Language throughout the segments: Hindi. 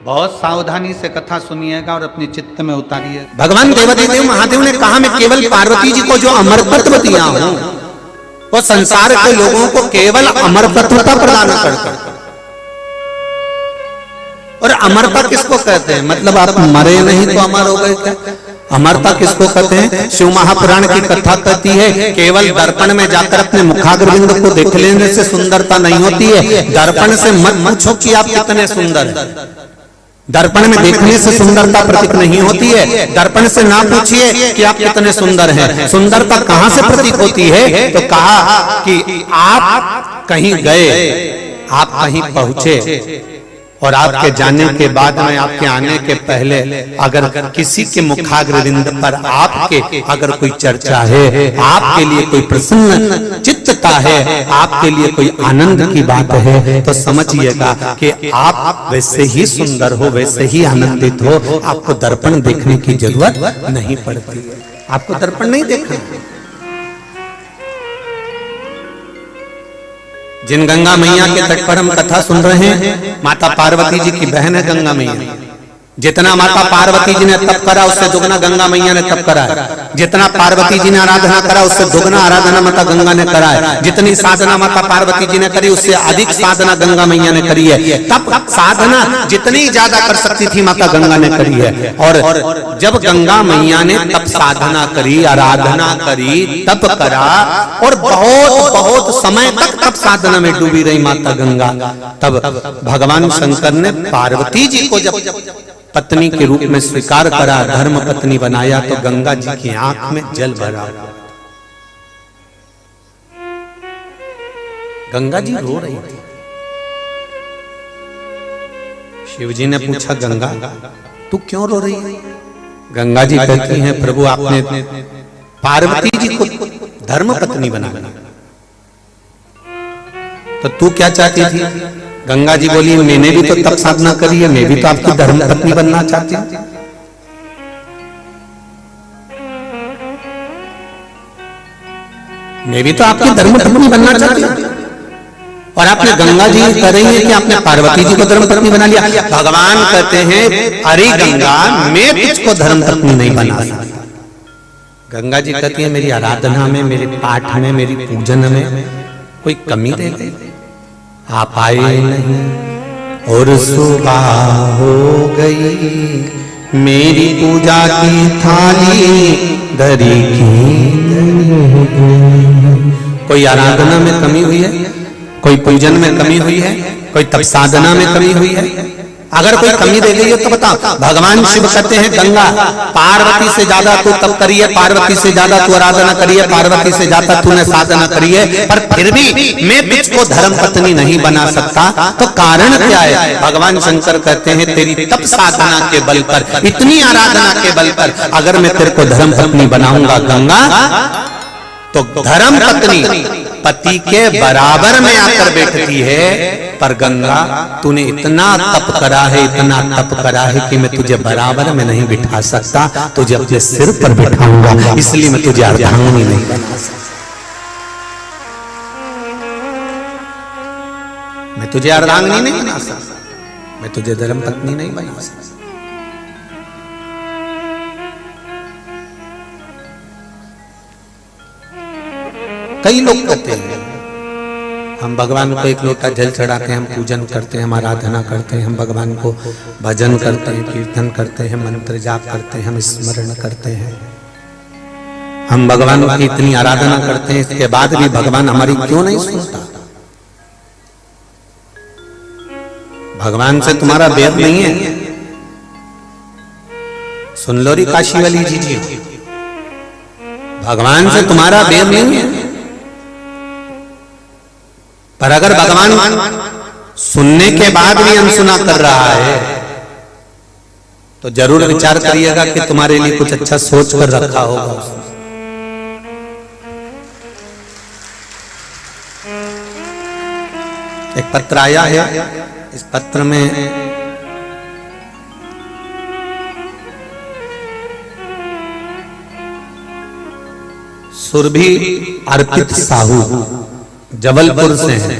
बहुत सावधानी से कथा सुनिएगा और अपने चित्त में उतारिए। भगवान देवादिदेव महादेव ने कहा मैं केवल पार्वती जी को जो अमरत्व दिया हूं वो संसार के लोगों को केवल अमरत्वता प्रदान करता। और अमरता किसको कहते हैं? मतलब आप मरे नहीं तो अमर हो गए क्या? अमरता किसको कहते हैं? शिव महापुराण की कथा कहती है केवल दर्पण में जाकर अपने मुखाग्रविंद को देख लेने से सुंदरता नहीं होती है। दर्पण से मत पूछो कि आप कितने सुंदर हैं। दर्पण में देखने से सुंदरता प्रतीक नहीं होती है। दर्पण से ना पूछिए कि आप कितने सुंदर हैं। सुंदरता कहां से प्रतीक होती है? तो कहा कि आप कहीं गए, आप कहीं पहुंचे और आपके जाने के बाद में, आपके आने के पहले अगर किसी के मुखाग्रविंद पर आपके अगर कोई चर्चा है, आपके लिए कोई प्रसन्न चित्तता है, आपके लिए कोई आनंद की बात है, तो समझिएगा कि आप वैसे ही सुंदर हो, वैसे ही आनंदित हो। आपको दर्पण देखने की जरूरत नहीं पड़ती है। आपको दर्पण नहीं देखना। जिन गंगा मैया के तट पर हम कथा सुन रहे हैं, माता पार्वती जी की बहन है गंगा मैया। जितना माता पार्वती जी ने तप करा उससे दुगना गंगा मैया ने तप करा है। जितना पार्वती जी ने आराधना करा उससे दुगना आराधना माता गंगा ने करा है। जितनी साधना माता पार्वती जी ने करी उससे अधिक साधना गंगा मैया ने करी है। तप साधना जितनी ज्यादा कर सकती थी माता गंगा ने करी है। और जब गंगा मैया ने तप साधना करी, आराधना करी, तप करा और बहुत बहुत समय तक तप साधना में डूबी रही माता गंगा, तब भगवान शंकर ने पार्वती जी को जब पत्नी के रूप में स्वीकार करा, धर्म पत्नी बनाया, तो गंगा जी की आंख में जल भरा। गंगा जी रो रही थी। शिव जी ने पूछा गंगा तू क्यों रो रही है? गंगा जी कहती हैं प्रभु आपने पार्वती जी को धर्म पत्नी बना दिया, तो तू क्या चाहती थी? गंगा जी बोली मैंने भी तो तप साधना करी है, मैं भी तो आपकी धर्म पत्नी बनना चाहती हूं। मैं भी तो आपकी धर्म पत्नी बनना चाहती हूं। और आपने गंगा जी कह रही है कि आपने पार्वती जी को धर्म पत्नी बना लिया। भगवान कहते हैं अरे गंगा मैं तुझको धर्म पत्नी नहीं बना सकता। गंगा जी कहती है मेरी आराधना में, मेरे पाठ में, मेरी पूजन में कोई कमी रह गई? आप आए नहीं और सुबह हो गई, मेरी पूजा की थाली धरी की। कोई आराधना में कमी हुई है? कोई पूजन में कमी हुई है? कोई तप साधना में कमी हुई है? अगर कोई कमी रह गई है तो बताओ। भगवान शिव कहते हैं गंगा पार्वती से ज्यादा तू तप करी है, पार्वती से ज्यादा तू आराधना करी है, पार्वती से ज्यादा तूने साधना करी है, पर फिर भी मैं तुझको धर्म पत्नी नहीं बना सकता। तो कारण क्या है? भगवान शंकर कहते हैं तेरी तप साधना के बल पर, इतनी आराधना के बल पर अगर मैं तेरे को धर्म पत्नी बनाऊंगा गंगा, तो धर्म पत्नी पति के बराबर में आकर बैठती है। पर गंगा तूने इतना तप करा है, इतना तप करा है कि मैं तुझे बराबर में नहीं बिठा सकता, तुझे अपने सिर पर बिठाऊंगा, इसलिए मैं तुझे अर्धांगिनी नहीं बना सकता। मैं तुझे अर्धांगिनी नहीं बना सकता, मैं तुझे धर्म पत्नी नहीं बना सकता। कई लोग कहते हैं हम भगवान को एक लोटा जल चढ़ाते हैं, हम पूजन करते हैं, हम आराधना करते हैं, हम भगवान को भजन करते हैं, कीर्तन करते हैं, मंत्र जाप करते हैं, हम स्मरण करते हैं, हम भगवान की इतनी आराधना करते हैं, इसके बाद भी भगवान हमारी क्यों नहीं सुनता? भगवान से तुम्हारा भेद नहीं है? सुन लो री काशी वाली जी, भगवान से तुम्हारा भेद नहीं है। पर अगर भगवान सुनने के बाद भी अनसुना कर रहा है तो जरूर विचार करिएगा कि तुम्हारे लिए कुछ अच्छा सोच कर रखा होगा। एक पत्र आया है, इस पत्र में सुरभि अर्पित साहू जबलपुर से हैं,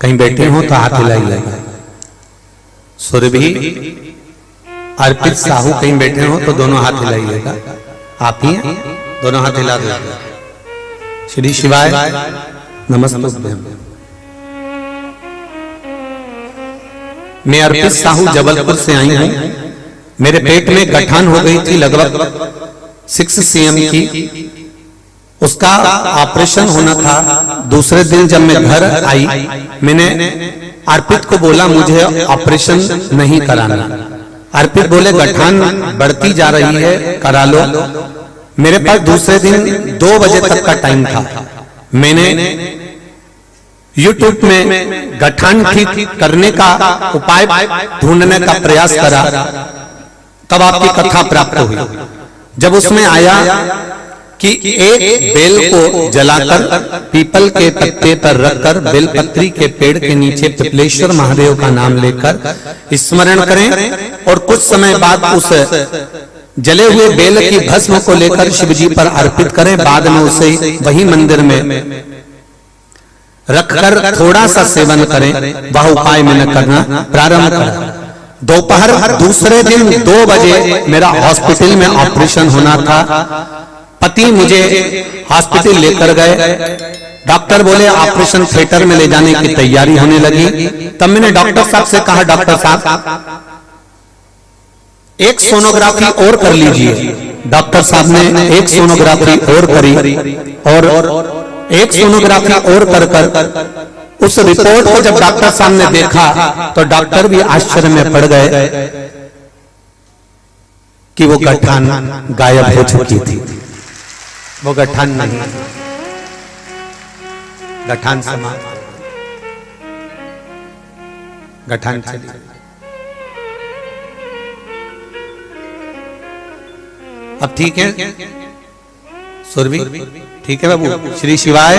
कहीं बैठे हो तो हाथ हिलाइए। सुरभि, अर्पित, साहू कहीं बैठे हो तो दोनों हाथ हिलाइएगा। आप ही हैं? दोनों हाथ हिला दीजिए। श्री शिवाय नमस्ते। मैं अर्पित साहू जबलपुर से आई हूं। मेरे पेट में गठान हो गई थी लगभग 6 cm की। उसका ऑपरेशन होना था। दूसरे दिन जब मैं घर आई, मैंने अर्पित को बोला मुझे ऑपरेशन नहीं कराना। अर्पित बोले गठान बढ़ती जा रही है, करा लो। मेरे पास दूसरे दिन 2 बजे तक का टाइम था। मैंने YouTube में गठान ठीक करने का उपाय ढूंढने का प्रयास करा, तब आपकी कथा प्राप्त हुई। जब उसमें आया कि एक बेल को जलाकर पीपल के पत्ते पर रखकर बेलपत्री के पेड़ के नीचे पिपलेश्वर महादेव का नाम लेकर स्मरण करें और कुछ समय बाद उस जले हुए बेल की भस्म को लेकर शिवजी पर अर्पित करें। बाद में उसे वही मंदिर में रखकर थोड़ा सा सेवन करें। वह उपाय मैंने करना प्रारंभ करा। दोपहर दूसरे दिन 2 बजे मेरा हॉस्पिटल में ऑपरेशन होना था। पति मुझे हॉस्पिटल लेकर गए। डॉक्टर बोले ऑपरेशन थिएटर में ले जाने की तैयारी होने लगी। तब मैंने डॉक्टर साहब से कहा, डॉक्टर साहब एक सोनोग्राफी और कर लीजिए। डॉक्टर साहब ने एक सोनोग्राफी और करी और एक सोनोग्राफी और कर उस रिपोर्ट को जब डॉक्टर साहब ने देखा तो डॉक्टर भी आश्चर्य में पड़ गए कि वो गठान गायब हो चुकी थी। वो गठान नहीं, गठान समा गठान चली। अब ठीक है सुरभि, ठीक है बाबू। श्री शिवाय।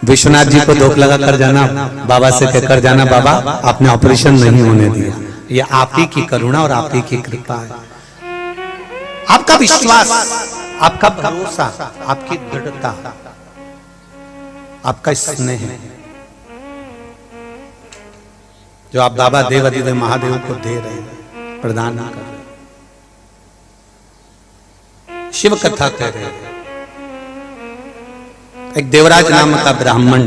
विश्वनाथ जी को धोख लगा कर जाना, बाबा से कहकर जाना बाबा आपने ऑपरेशन नहीं होने दिया। ये आप ही की करुणा और आप ही की कृपा है। आपका विश्वास, आपका भरोसा, आपकी दृढ़ता, आपका स्नेह जो आप बाबा देव अधिदेव महादेव को दे रहे हैं, प्रदान कर रहे हैं। शिव कथा कह रहे हैं। एक देवराज नाम का ब्राह्मण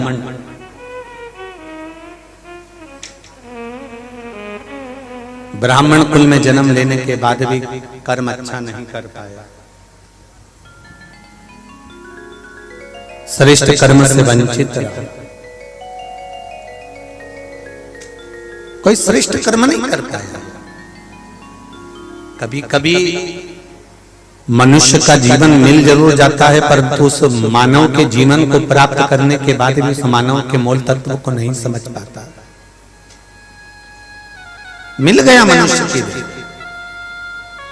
ब्राह्मण कुल में जन्म लेने के बाद भी कर्म अच्छा नहीं कर पाया। श्रेष्ठ कर्म से वंचित रहा। कोई श्रेष्ठ कर्म नहीं कर पाया। कभी कभी मनुष्य का जीवन मिल जरूर जाता है, परंतु उस मानव के जीवन को प्राप्त करने के बाद भी उस मानव के मूल तत्व को नहीं समझ पाता। मिल गया मनुष्य की देह,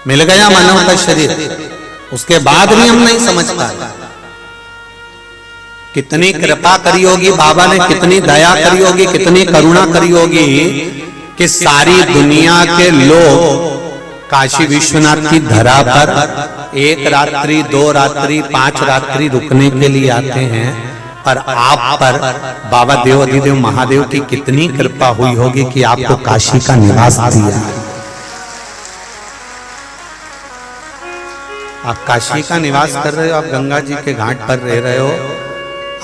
मिल गया मानव का शरीर, उसके बाद भी हम नहीं समझ पाए। कितनी कृपा करी होगी बाबा ने, कितनी दया करी होगी, कितनी करुणा करी होगी कि सारी दुनिया के लोग काशी विश्वनाथ की धरा पर 1 रात्रि 2 रात्रि 5 रात्रि रुकने के लिए आते हैं। पर आप पर बाबा देव अधिदेव महादेव की कितनी कृपा हुई होगी कि आपको काशी का निवास दिया। आप काशी का निवास कर रहे हो, आप गंगा जी के घाट पर रह रहे हो,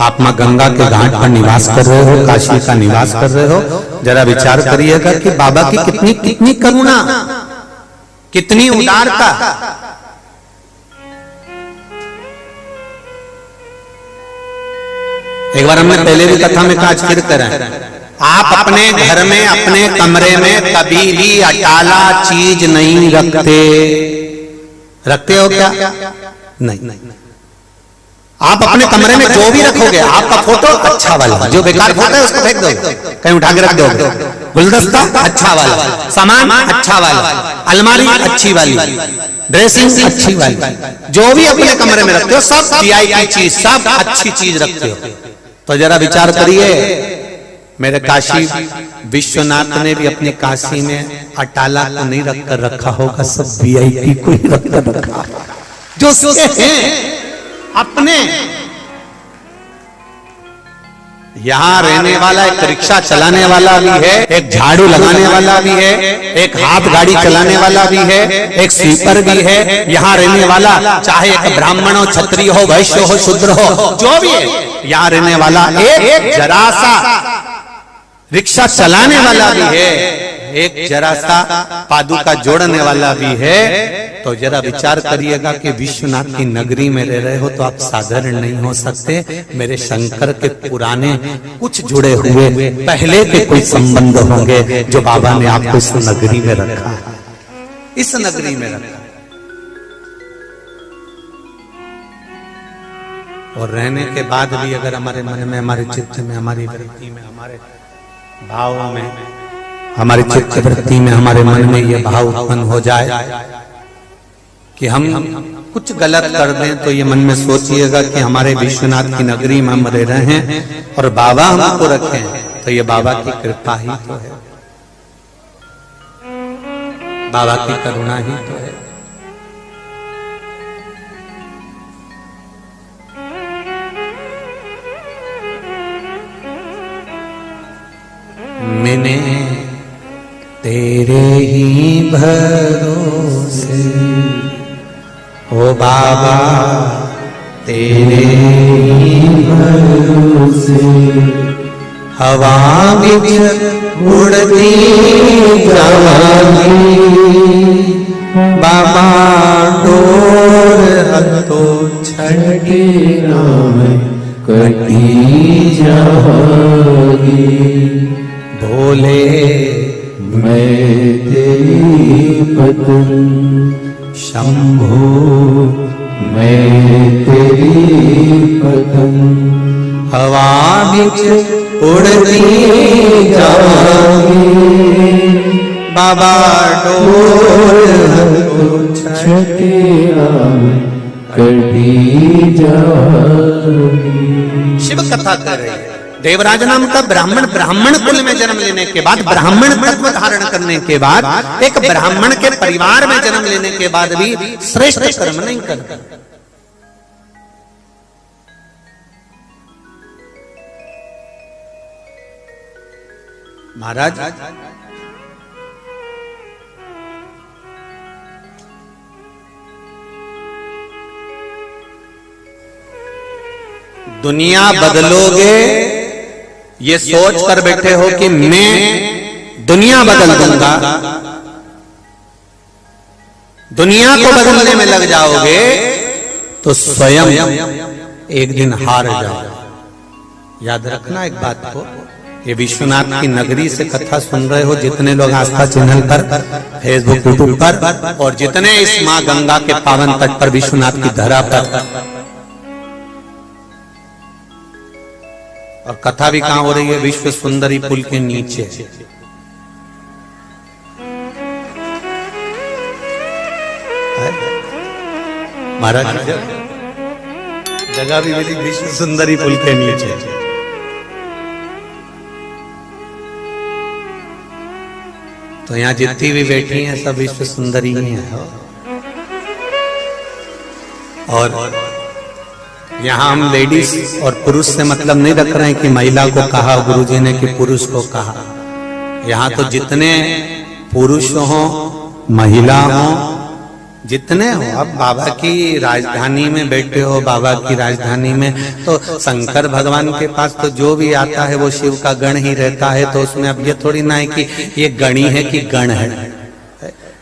आप मां गंगा के घाट पर निवास कर रहे हो, काशी का निवास कर रहे हो। जरा विचार करिएगा कि बाबा की कितनी कितनी करुणा, कितनी उदारता। एक बार हमने पहले भी कथा में कहा, आज फिर करें। आप अपने घर में अपने कमरे में कभी भी अटाला चीज नहीं रखते। रखते हो क्या? नहीं। आप अपने कमरे में जो भी रखोगे, आपका फोटो अच्छा वाला, जो बेकार फोटो है उसको फेंक दोगे, कहीं उठा के रख दोगे। गुलदस्ता अच्छा वाला, सामान अच्छा वाला, अलमारी अच्छी वाली, ड्रेसिंग अच्छी वाली, जो भी अपने कमरे में रखते हो सब वीआईपी चीज, सब अच्छी चीज रखते हो। तो जरा विचार करिए, मेरे काशी विश्वनाथ ने भी अपनी काशी में अटाला को नहीं रखकर रखा होगा, सब वीआईपी को ही रखकर रखा, जो अपने। यहाँ रहने वाला एक रिक्शा चलाने वाला भी है, एक झाड़ू लगाने वाला भी है, एक हाथ गाड़ी चलाने वाला भी है, एक स्वीपर भी है। यहाँ रहने वाला चाहे एक ब्राह्मण हो, क्षत्रिय हो, वैश्य हो, शूद्र हो, जो भी है, यहाँ रहने वाला एक जरा सा रिक्शा चलाने वाला भी है, एक जरा सा पादुका जोड़ने वाला भी है। तो जरा विचार करिएगा कि विश्वनाथ की नगरी में रह रहे हो तो आप साधारण नहीं हो सकते। मेरे शंकर के पुराने कुछ जुड़े हुए पहले के कोई संबंध होंगे जो बाबा ने आपको इस नगरी में रखा, इस नगरी में रखा। और रहने के बाद भी अगर हमारे मन में, हमारे चित्त में, हमारी वृत्ति में, हमारे भाव में, हमारी चित्त वृत्ति में, हमारे मन में ये भाव उत्पन्न हो जाए कि हम कुछ गलत कर दें, तो ये मन में सोचिएगा कि हमारे विश्वनाथ की नगरी में हम रह रहे हैं और बाबा हमको रखे हैं, तो ये बाबा की कृपा ही तो है, बाबा की करुणा ही तो है। मैंने तेरे ही भरोसे ओ बाबा, तेरे ही भरोसे हवा बिच उड़ती जावांगी, बाबा डोर हथो छड़के नाम कटी जावांगी। भोले मैं तेरी पत्न, शंभो मैं तेरी पत्न, हवा बिच उड़ती जाऊंगी, बाबा डोर छठे कटी जाऊंगी। शिव कथा कर रही है। देवराज नाम का ब्राह्मण कुल में जन्म लेने के बाद, ब्राह्मण तत्व धारण करने के बाद, एक ब्राह्मण के परिवार में जन्म लेने के बाद भी श्रेष्ठ कर्म नहीं करता। महाराज दुनिया बदलोगे ये सोच कर बैठे हो कि मैं दुनिया बदल दूंगा, दुनिया को बदलने में लग जाओगे तो स्वयं एक दिन हार जाओगे। याद रखना एक बात को, ये विश्वनाथ की नगरी से कथा सुन रहे हो जितने लोग आस्था चैनल पर, फेसबुक, यूट्यूब पर, और जितने इस मां गंगा के पावन तट पर, विश्वनाथ की धरा पर, और कथा भी कहां हो रही है? विश्व सुंदरी पुल के नीचे। महाराज जगह भी मिली विश्व सुंदरी पुल के नीचे। तो यहाँ जितनी भी बैठी हैं सब विश्व सुंदरी ही हैं। और यहाँ हम लेडीज और पुरुष से मतलब नहीं रख रहे हैं कि महिला को कहा गुरुजी ने कि पुरुष को कहा। यहाँ तो जितने पुरुष हो, महिला हो, जितने हो, अब बाबा की राजधानी में बैठे हो, बाबा की राजधानी में तो शंकर भगवान के पास तो जो भी आता है वो शिव का गण ही रहता है। तो उसमें अब ये थोड़ी ना है कि ये गणी है कि गण है।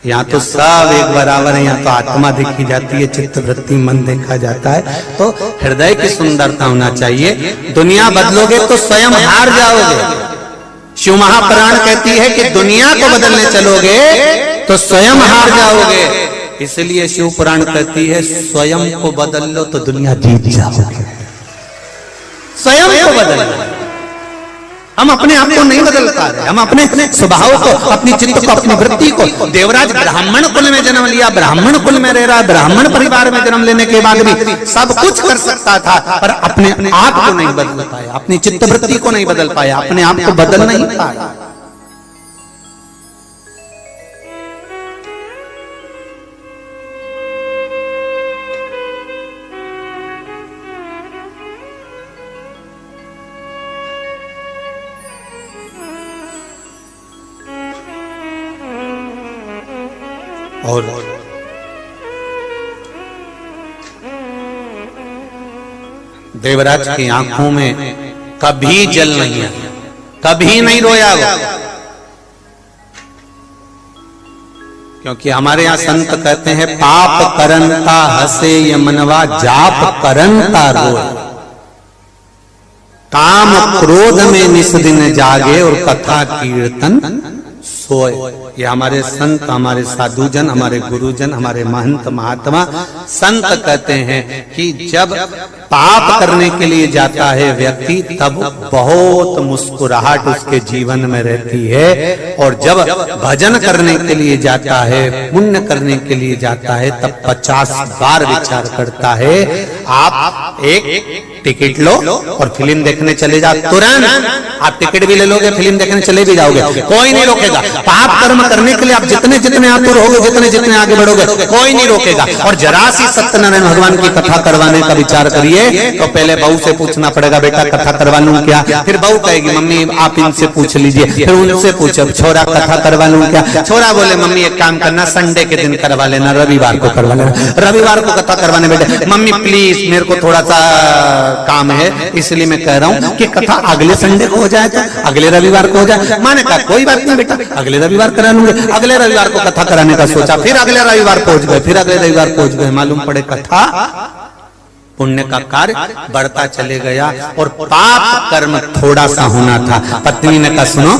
यहाँ तो सब एक बराबर है। यहाँ तो आत्मा देखी जाती है, चित्त वृत्ति मन देखा जाता है। तो हृदय की सुंदरता होना चाहिए। दुनिया बदलोगे तो स्वयं हार जाओगे। शिव महापुराण कहती है कि दुनिया को बदलने चलोगे तो स्वयं हार जाओगे। इसलिए शिव पुराण कहती है स्वयं को बदल लो तो दुनिया जीत जाओगे। स्वयं को बदल लो। हम अपने आप को नहीं बदल पा रहे। हम अपने स्वभाव को, अपनी चित्त को, अपनी वृत्ति को। देवराज ब्राह्मण कुल में जन्म लिया, ब्राह्मण कुल में रह रहा, ब्राह्मण परिवार में जन्म लेने के बाद भी सब कुछ कर सकता था, पर अपने आप को नहीं बदल पाया, अपनी चित्त वृत्ति को नहीं बदल पाया, अपने आप को बदल नहीं पाया। और देवराज की आंखों में कभी जल नहीं आया, कभी नहीं रोया वो। क्योंकि हमारे यहाँ संत कहते हैं पाप करंता हसे ये मनवा जाप करंता रोए, काम क्रोध में निस दिन जागे और कथा कीर्तन सोए। ये हमारे संत, हमारे साधुजन, हमारे गुरुजन, हमारे महंत महात्मा संत कहते हैं कि जब पाप करने के लिए जाता है व्यक्ति तब बहुत मुस्कुराहट उसके जीवन में रहती है, और जब भजन करने के लिए जाता है, पुण्य करने के लिए जाता है, तब 50 बार विचार करता है। आप एक टिकट लो और फिल्म देखने चले जाओ, तुरंत आप टिकट भी ले लोगे, फिल्म देखने चले भी जाओगे, कोई नहीं रोकेगा। पाप कर्म करने के लिए आप जितने जितने आतुर होगे, जितने जितने आगे बढ़ोगे, कोई नहीं रोकेगा। और जरा सी सत्यनारायण भगवान की कथा करवाने का विचार करिए तो पहले बहू से पूछना पड़ेगा, बेटा कथा करवा लूं क्या? फिर बहू कहेगी मम्मी आप इनसे पूछ लीजिए, फिर उनसे पूछो छोरा कथा करवा लूं क्या? छोरा बोले मम्मी एक काम करना, संडे के दिन करवा लेना, रविवार को करवा लेना, रविवार को कथा करवाने बेटे। मम्मी प्लीज मेरे को थोड़ा सा काम है, इसलिए मैं कह रहा हूं कि कथा अगले संडे को हो जाए, तो अगले रविवार को हो जाए। मैंने कहा कोई बात नहीं बेटा, अगले रविवार करा लूंगे। अगले रविवार को कथा कराने का सोचा, फिर अगले रविवार पहुंच गए, फिर अगले रविवार पहुंच गए, मालूम पड़े कथा पुण्य का कार्य बढ़ता चले गया और पाप कर्म थोड़ा सा होना था। पत्नी ने कहा सुनो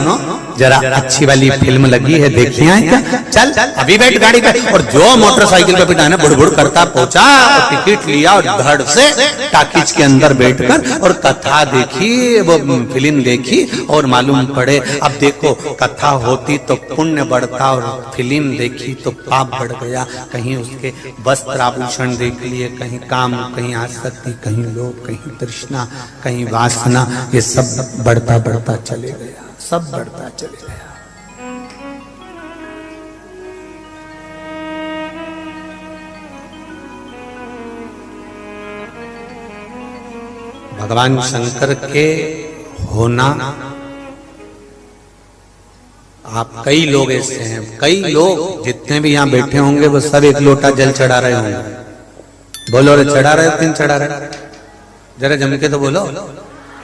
जरा अच्छी वाली फिल्म लगी है, देखी है क्या? चल अभी बैठ गाड़ी पे। और जो मोटरसाइकिल पे बिठाने बुड़बुड़ करता पहुंचा और टिकट लिया और धड़ से टाकीज के अंदर बैठकर और कथा देखी, वो फिल्म देखी। और मालूम पड़े अब देखो कथा होती तो पुण्य बढ़ता और फिल्म देखी तो पाप बढ़ गया। कहीं उसके वस्त्र आभूषण देख लिए, कहीं काम, कहीं आसक्ति, कहीं लोभ, कहीं तृष्णा, कहीं वासना, ये सब बढ़ता बढ़ता चले गया, सब बढ़ता चले गया। भगवान शंकर के होना, आप कई लोग ऐसे हैं, कई लोग जितने भी यहाँ बैठे होंगे वो सब एक लोटा जल चढ़ा रहे होंगे। बोलो रे चढ़ा रहे हो, किन चढ़ा रहे हो? जरा जम के तो बोलो,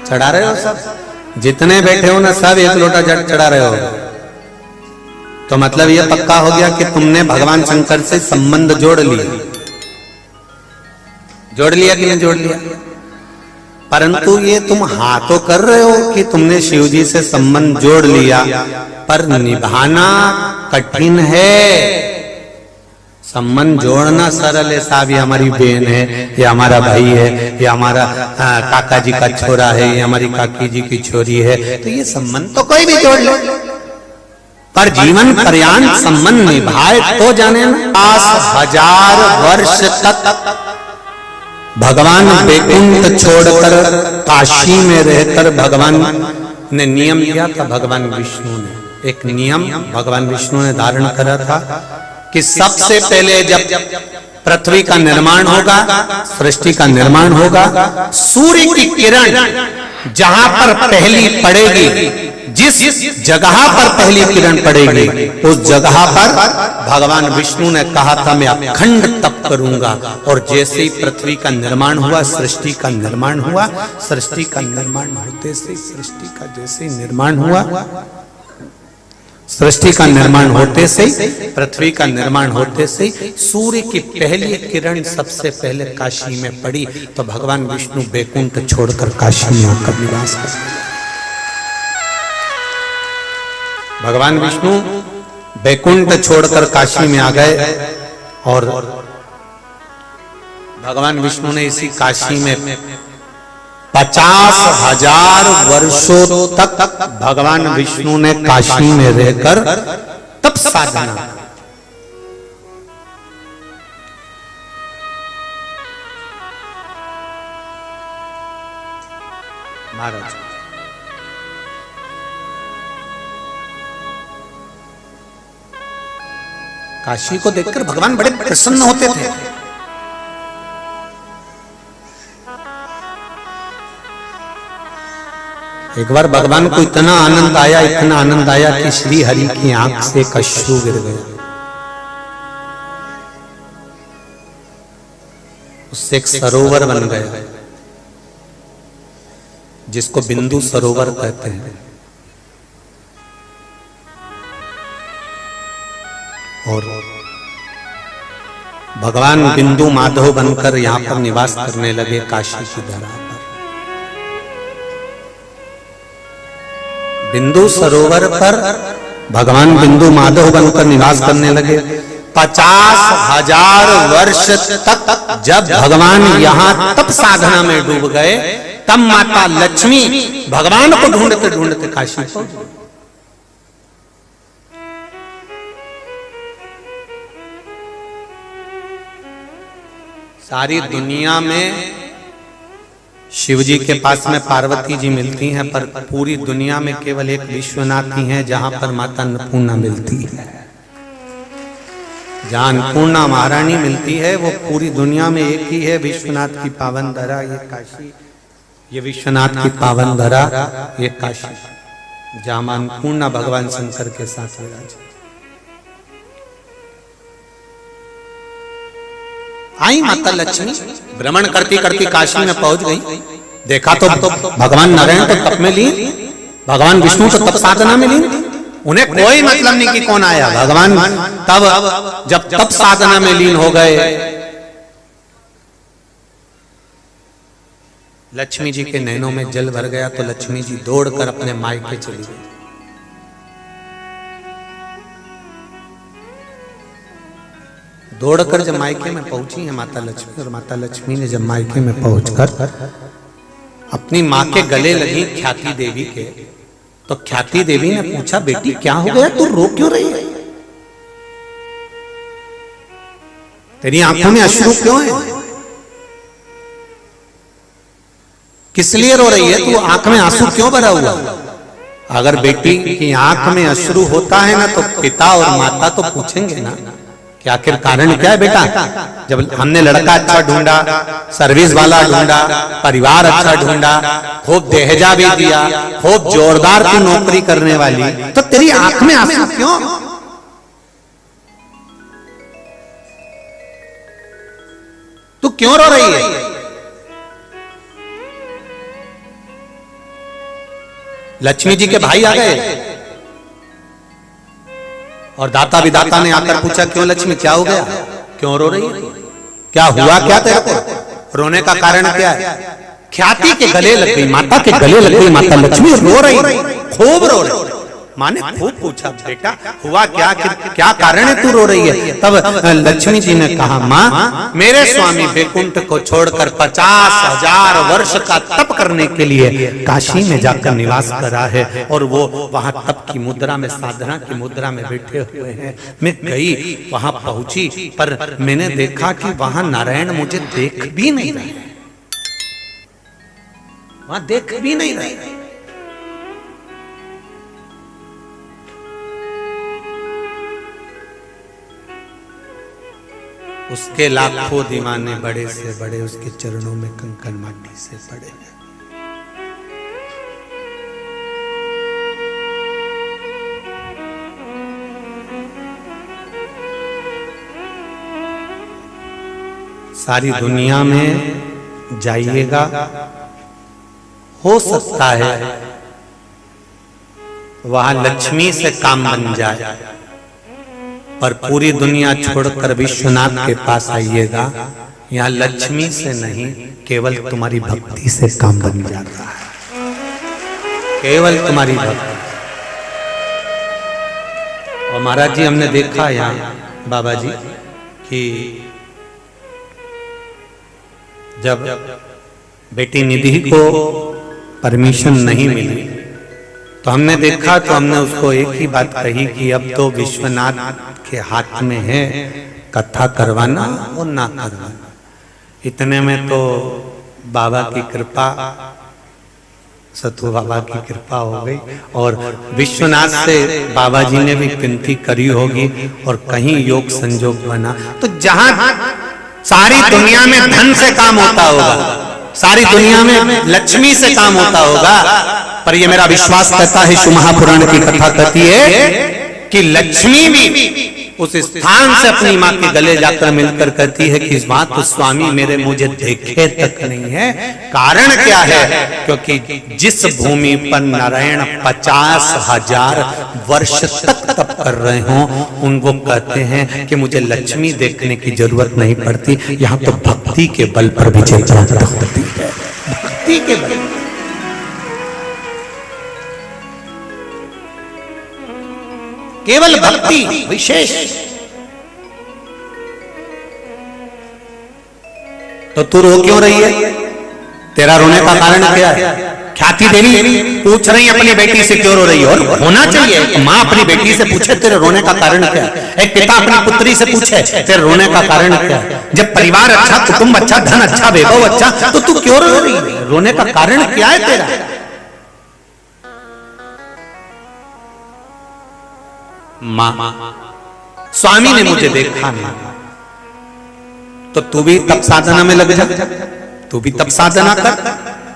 चढ़ा रहे हो सब? जितने बैठे हो ना सब एक लोटा जल चढ़ा रहे हो, तो मतलब ये पक्का हो गया कि तुमने भगवान शंकर से संबंध जोड़ लिया। जोड़ लिया कि नहीं जोड़ लिया? परंतु ये तुम हाँ तो कर रहे हो कि तुमने शिव जी से संबंध जोड़ लिया, पर निभाना कठिन है। संबंध जोड़ना सरल है, साहब ये हमारी बहन है, ये हमारा भाई है, ये हमारा काका जी का छोरा है, ये हमारी काकी जी की छोरी है, तो ये संबंध तो कोई भी जोड़ ले, पर जीवन पर्यंत संबंध निभाए तो जाने ना। 50,000 वर्ष तक भगवान वैकुंठ छोड़कर काशी में रहकर भगवान ने नियम लिया था। भगवान विष्णु ने एक नियम भगवान विष्णु ने धारण करा था कि सबसे पहले जब पृथ्वी का निर्माण होगा, सृष्टि का निर्माण होगा, सूर्य की किरण जहां पर पहली पड़ेगी, जिस जगह पर पहली किरण पड़ेगी उस जगह पर भगवान विष्णु ने कहा था मैं अखंड तप करूंगा। और जैसे ही पृथ्वी का निर्माण हुआ, सृष्टि का निर्माण हुआ, सृष्टि का निर्माण होते से सृष्टि का जैसे निर्माण हुआ, सृष्टि का निर्माण होते से, पृथ्वी का निर्माण होते से सूर्य की पहली किरण सबसे पहले काशी में पड़ी। तो भगवान विष्णु वैकुंठ छोड़कर काशी में आकर निवास करते। भगवान विष्णु वैकुंठ छोड़कर काशी में आ गए और भगवान विष्णु ने इसी काशी में 50,000 वर्षों तक भगवान विष्णु ने काशी में रहकर तप साधना। महाराज काशी को देखकर भगवान बड़े प्रसन्न होते थे। एक बार भगवान को इतना आनंद आया, इतना आनंद आया कि श्री हरि की आंख से एक अश्रु गिर गया। उससे एक सरोवर बन गया जिसको बिंदु सरोवर कहते हैं। और भगवान बिंदु माधव बनकर यहां पर निवास करने लगे काशी की धरा पर। बिंदु सरोवर पर भगवान बिंदु माधव बनकर निवास करने लगे। 50,000 वर्ष तक जब भगवान यहां तप साधना में डूब गए, तब माता लक्ष्मी भगवान को ढूंढते ढूंढते काशी पहुंच गई। सारी दुनिया में शिव जी के पास में पार्वती जी मिलती हैं, पर पूरी दुनिया में केवल एक विश्वनाथ ही है जहां पर माता अन्नपूर्णा मिलती है। जहां अन्नपूर्णा महारानी मिलती है वो पूरी दुनिया में एक ही है। विश्वनाथ की पावन धरा ये काशी, ये विश्वनाथ की पावन धरा ये काशी, जहां अन्नपूर्णा भगवान शंकर के साथ विराज। आई माता लक्ष्मी भ्रमण करती करती काशी में पहुंच गई। देखा तो भगवान नारायण तो तप में लीन, भगवान विष्णु तो तप साधना में लीन। उन्हें कोई मतलब नहीं कि कौन आया। भगवान तब जब तप साधना में लीन हो गए, लक्ष्मी जी के नैनों में जल भर गया तो लक्ष्मी जी दौड़कर अपने मायके चली गई। दौड़कर जब मायके में पहुंची है माता लक्ष्मी, और माता लक्ष्मी ने जब मायके में पहुंचकर अपनी मां के गले लगी ख्याति देवी के, तो ख्याति देवी ने पूछा, बेटी क्या हो गया, तू रो क्यों रही है? तेरी आंखों में अश्रु क्यों है? किस लिए रो रही है तू? आंख में आंसू क्यों भरा हुआ? अगर बेटी की आंख में अश्रु होता है ना, तो पिता और माता तो पूछेंगे ना कि आखिर कारण क्या है बेटा? जब हमने लड़का अच्छा ढूंढा, सर्विस वाला ढूंढा, परिवार अच्छा ढूंढा, खूब दहेजा भी दिया, खूब जोरदार की नौकरी करने वाली, तो तेरी आंख में आंसू क्यों? तू क्यों रो रही है? लक्ष्मी जी के भाई आ गए और दाता विदाता ने आकर पूछा, क्यों लक्ष्मी क्या हो गया, क्यों रो रही है, क्या हुआ, क्या तेरे को, रोने का कारण क्या है? ख्याति के गले लग गई, माता के गले लग गई माता लक्ष्मी, रो रही, खूब रो रही। माँ ने खूब पूछा, बेटा हुआ क्या, क्या कारण है तू रो रही है? तब लक्ष्मी जी ने कहा, माँ मेरे स्वामी बैकुंठ को छोड़कर 50,000 वर्ष का तप करने के लिए काशी में जाकर निवास करा है, और वो वहां तप की मुद्रा में, साधना की मुद्रा में बैठे हुए हैं। मैं गई, वहां पहुंची, पर मैंने देखा कि वहां नारायण मुझे देख भी नहीं रहे, वहां देख भी नहीं रहे। उसके लाखों दीवाने बड़े से बड़े उसके चरणों में कंकन माटी से पड़े हैं। सारी दुनिया में जाइएगा, हो सकता है वहां लक्ष्मी से काम बन जाए, पर पूरी दुनिया छोड़कर विश्वनाथ के पास आइएगा, यहाँ लक्ष्मी से नहीं, केवल तुम्हारी भक्ति से काम बन जाता है, केवल तुम्हारी भक्ति। और महाराज जी हमने देखा यहाँ बाबा जी कि जब बेटी निधि को परमिशन नहीं मिली, तो हमने देखा, तो हमने उसको एक ही बात कही कि अब तो विश्वनाथ के हाथ में है कथा करवाना और ना करवाना। इतने में तो बाबा की कृपा, सतु बाबा की कृपा हो गई, और विश्वनाथ से बाबा जी ने भी विनती करी होगी, और कहीं योग संजोग बना। तो जहां सारी दुनिया में धन से काम होता होगा, सारी दुनिया में लक्ष्मी से काम होता होगा, पर ये मेरा विश्वास कहता है, शिव महापुराण की कथा कहती है कि लक्ष्मी भी उस स्थान से अपनी माँ के गले जाकर मिलकर कहती है कि इस बात तो स्वामी मेरे मुझे देखे तक नहीं है। कारण क्या है? क्योंकि जिस भूमि पर नारायण 50,000 वर्ष तक तप कर रहे हों, उनको कहते हैं कि मुझे लक्ष्मी देखने की जरूरत नहीं पड़ती, यहाँ तो भक्ति के बल पर भी जयता होती है। भक्ति के बल, केवल भक्ति विशेष। तो तू रो क्यों रही है? तेरा रोने का कारण क्या है? ख्याति देवी पूछ रही है अपनी बेटी से क्यों रो रही है, और होना चाहिए माँ अपनी बेटी से पूछे तेरे रोने का कारण क्या है। एक पिता अपनी पुत्री से पूछे तेरे रोने का कारण क्या है। जब परिवार अच्छा, कुटुंब अच्छा, धन अच्छा, वैभव अच्छा, तो तू क्यों रो रही है? रोने का कारण क्या है तेरा? माँ, स्वामी ने मुझे देखा नहीं, तो तू भी तप साधना में लग जा, तू भी तप साधना कर,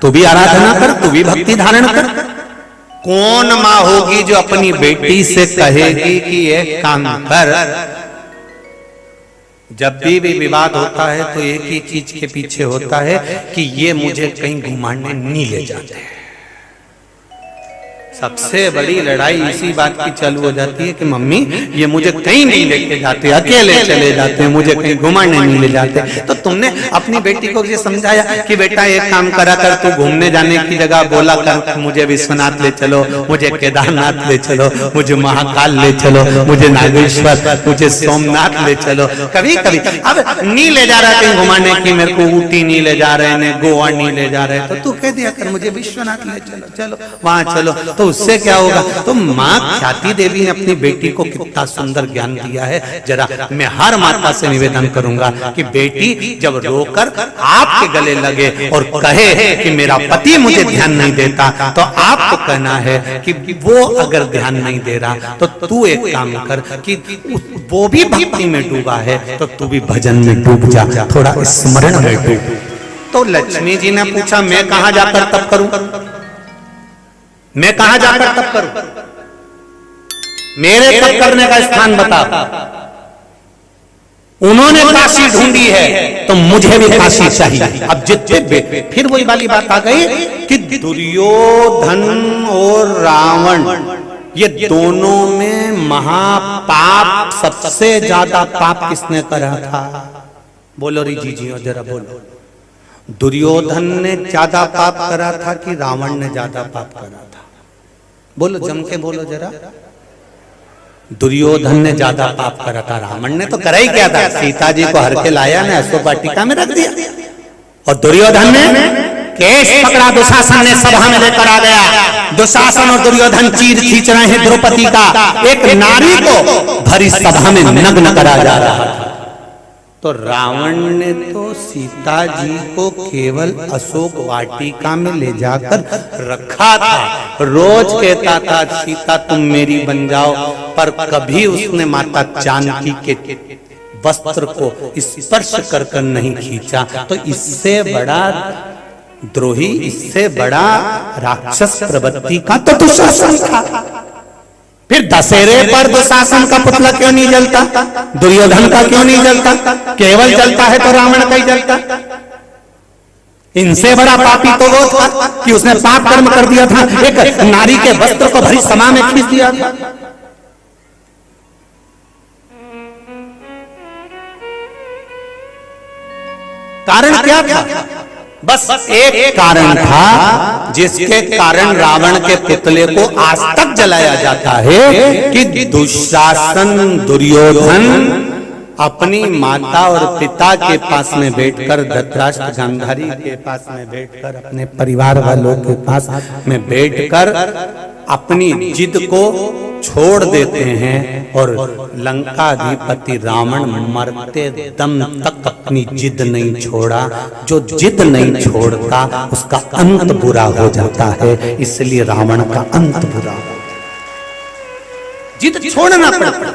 तू भी आराधना कर, तू भी भक्ति धारण कर। कौन माँ होगी जो अपनी बेटी से कहेगी कि ये काम कर? जब भी विवाद होता है तो एक ही चीज के पीछे होता है कि ये मुझे कहीं घुमाने नहीं ले जाते हैं। सबसे बड़ी लड़ाई इसी बात की चालू हो जाती है कि मम्मी ये मुझे कहीं नहीं लेके जाते, अकेले चले जाते हैं, मुझे कहीं घुमाने नहीं ले जाते। तो तुमने अपनी बेटी को ये समझाया कि बेटा एक काम करा कर, तू घूमने जाने की जगह बोला कर मुझे विश्वनाथ ले चलो, मुझे केदारनाथ ले चलो, मुझे महाकाल ले चलो, मुझे नागेश्वर, मुझे सोमनाथ ले चलो। कभी कभी अब नहीं ले जा रहा कहीं घुमाने की, मेरे को ऊटी नहीं ले जा रहे हैं, गोवा नहीं ले जा रहे, तो तू कह दिया कर मुझे विश्वनाथ ले चलो, चलो वहां चलो। तो उससे क्या होगा? तो माँ ख्याति देवी ने अपनी बेटी को कितना सुंदर ज्ञान दिया है। जरा मैं हर माता से निवेदन करूंगा कि बेटी जब रोकर आपके गले लगे और कहे कि मेरा पति मुझे ध्यान नहीं देता, तो आपको कहना है कि वो अगर ध्यान नहीं दे रहा तो तू एक काम कर कि वो भी भक्ति में डूबा है तो तू भी भजन में डूब जा, थोड़ा स्मरण में डूब। तो लक्ष्मी जी ने पूछा मैं कहां जाकर तप करूं, मैं कहां जाकर तप करूं, मेरे तप करने का स्थान बता। उन्होंने काशी ढूंढी है तो मुझे भी काशी चाहिए। अब जितने फिर वही वाली बात आ गई कि दुर्योधन और रावण ये दोनों में महापाप, सबसे ज्यादा पाप किसने करा था? बोलो री जी जरा बोलो। दुर्योधन ने ज्यादा पाप करा था कि रावण ने ज्यादा पाप करा था? बोलो जम के बोलो जरा। दुर्योधन ने ज्यादा पाप करा था, रावण ने तो करा ही क्या था? सीता जी को हर के लाया ने अश्वपाटिका में रख दिया। और दुर्योधन ने केस पकड़ा, दुशासन ने सभा में लेकर आ गया। दुशासन और दुर्योधन चीर खींच रहे हैं द्रौपदी का, एक नारी को भरी सभा में नग्न करा जा रहा था। तो रावण ने तो सीता जी को केवल अशोक वाटिका में ले जाकर रखा था। रोज कहता था सीता तुम मेरी बन जाओ, पर कभी उसने माता जानकी के वस्त्र को स्पर्श कर कर नहीं खींचा। तो इससे बड़ा द्रोही, इससे बड़ा राक्षस प्रवृत्ति का तो दुशासन था। फिर दशहरे पर दुशासन का पुतला क्यों नहीं जलता? दुर्योधन का क्यों नहीं जलता? केवल जलता है तो रावण का ही जलता। इनसे बड़ा पापी तो वो था कि उसने पाप कर्म कर दिया था, एक नारी के वस्त्र को भरी सभा में खींच दिया था। कारण क्या था? बस एक कारण था जिसके कारण रावण के पुतले को आज तक जलाया जाता है कि दुशासन दुर्योधन अपनी माता और पिता के पास में बैठकर, धृतराष्ट्र गांधारी के पास में बैठकर, अपने परिवार वालों के पास में बैठकर अपनी जिद को छोड़ देते हैं और लंकाधिपति रावण मरते दम तक अपनी जिद नहीं छोड़ा। जो जिद नहीं छोड़ता उसका अंत बुरा हो जाता है, इसलिए रावण का अंत बुरा हो। जिद छोड़ना पड़ता।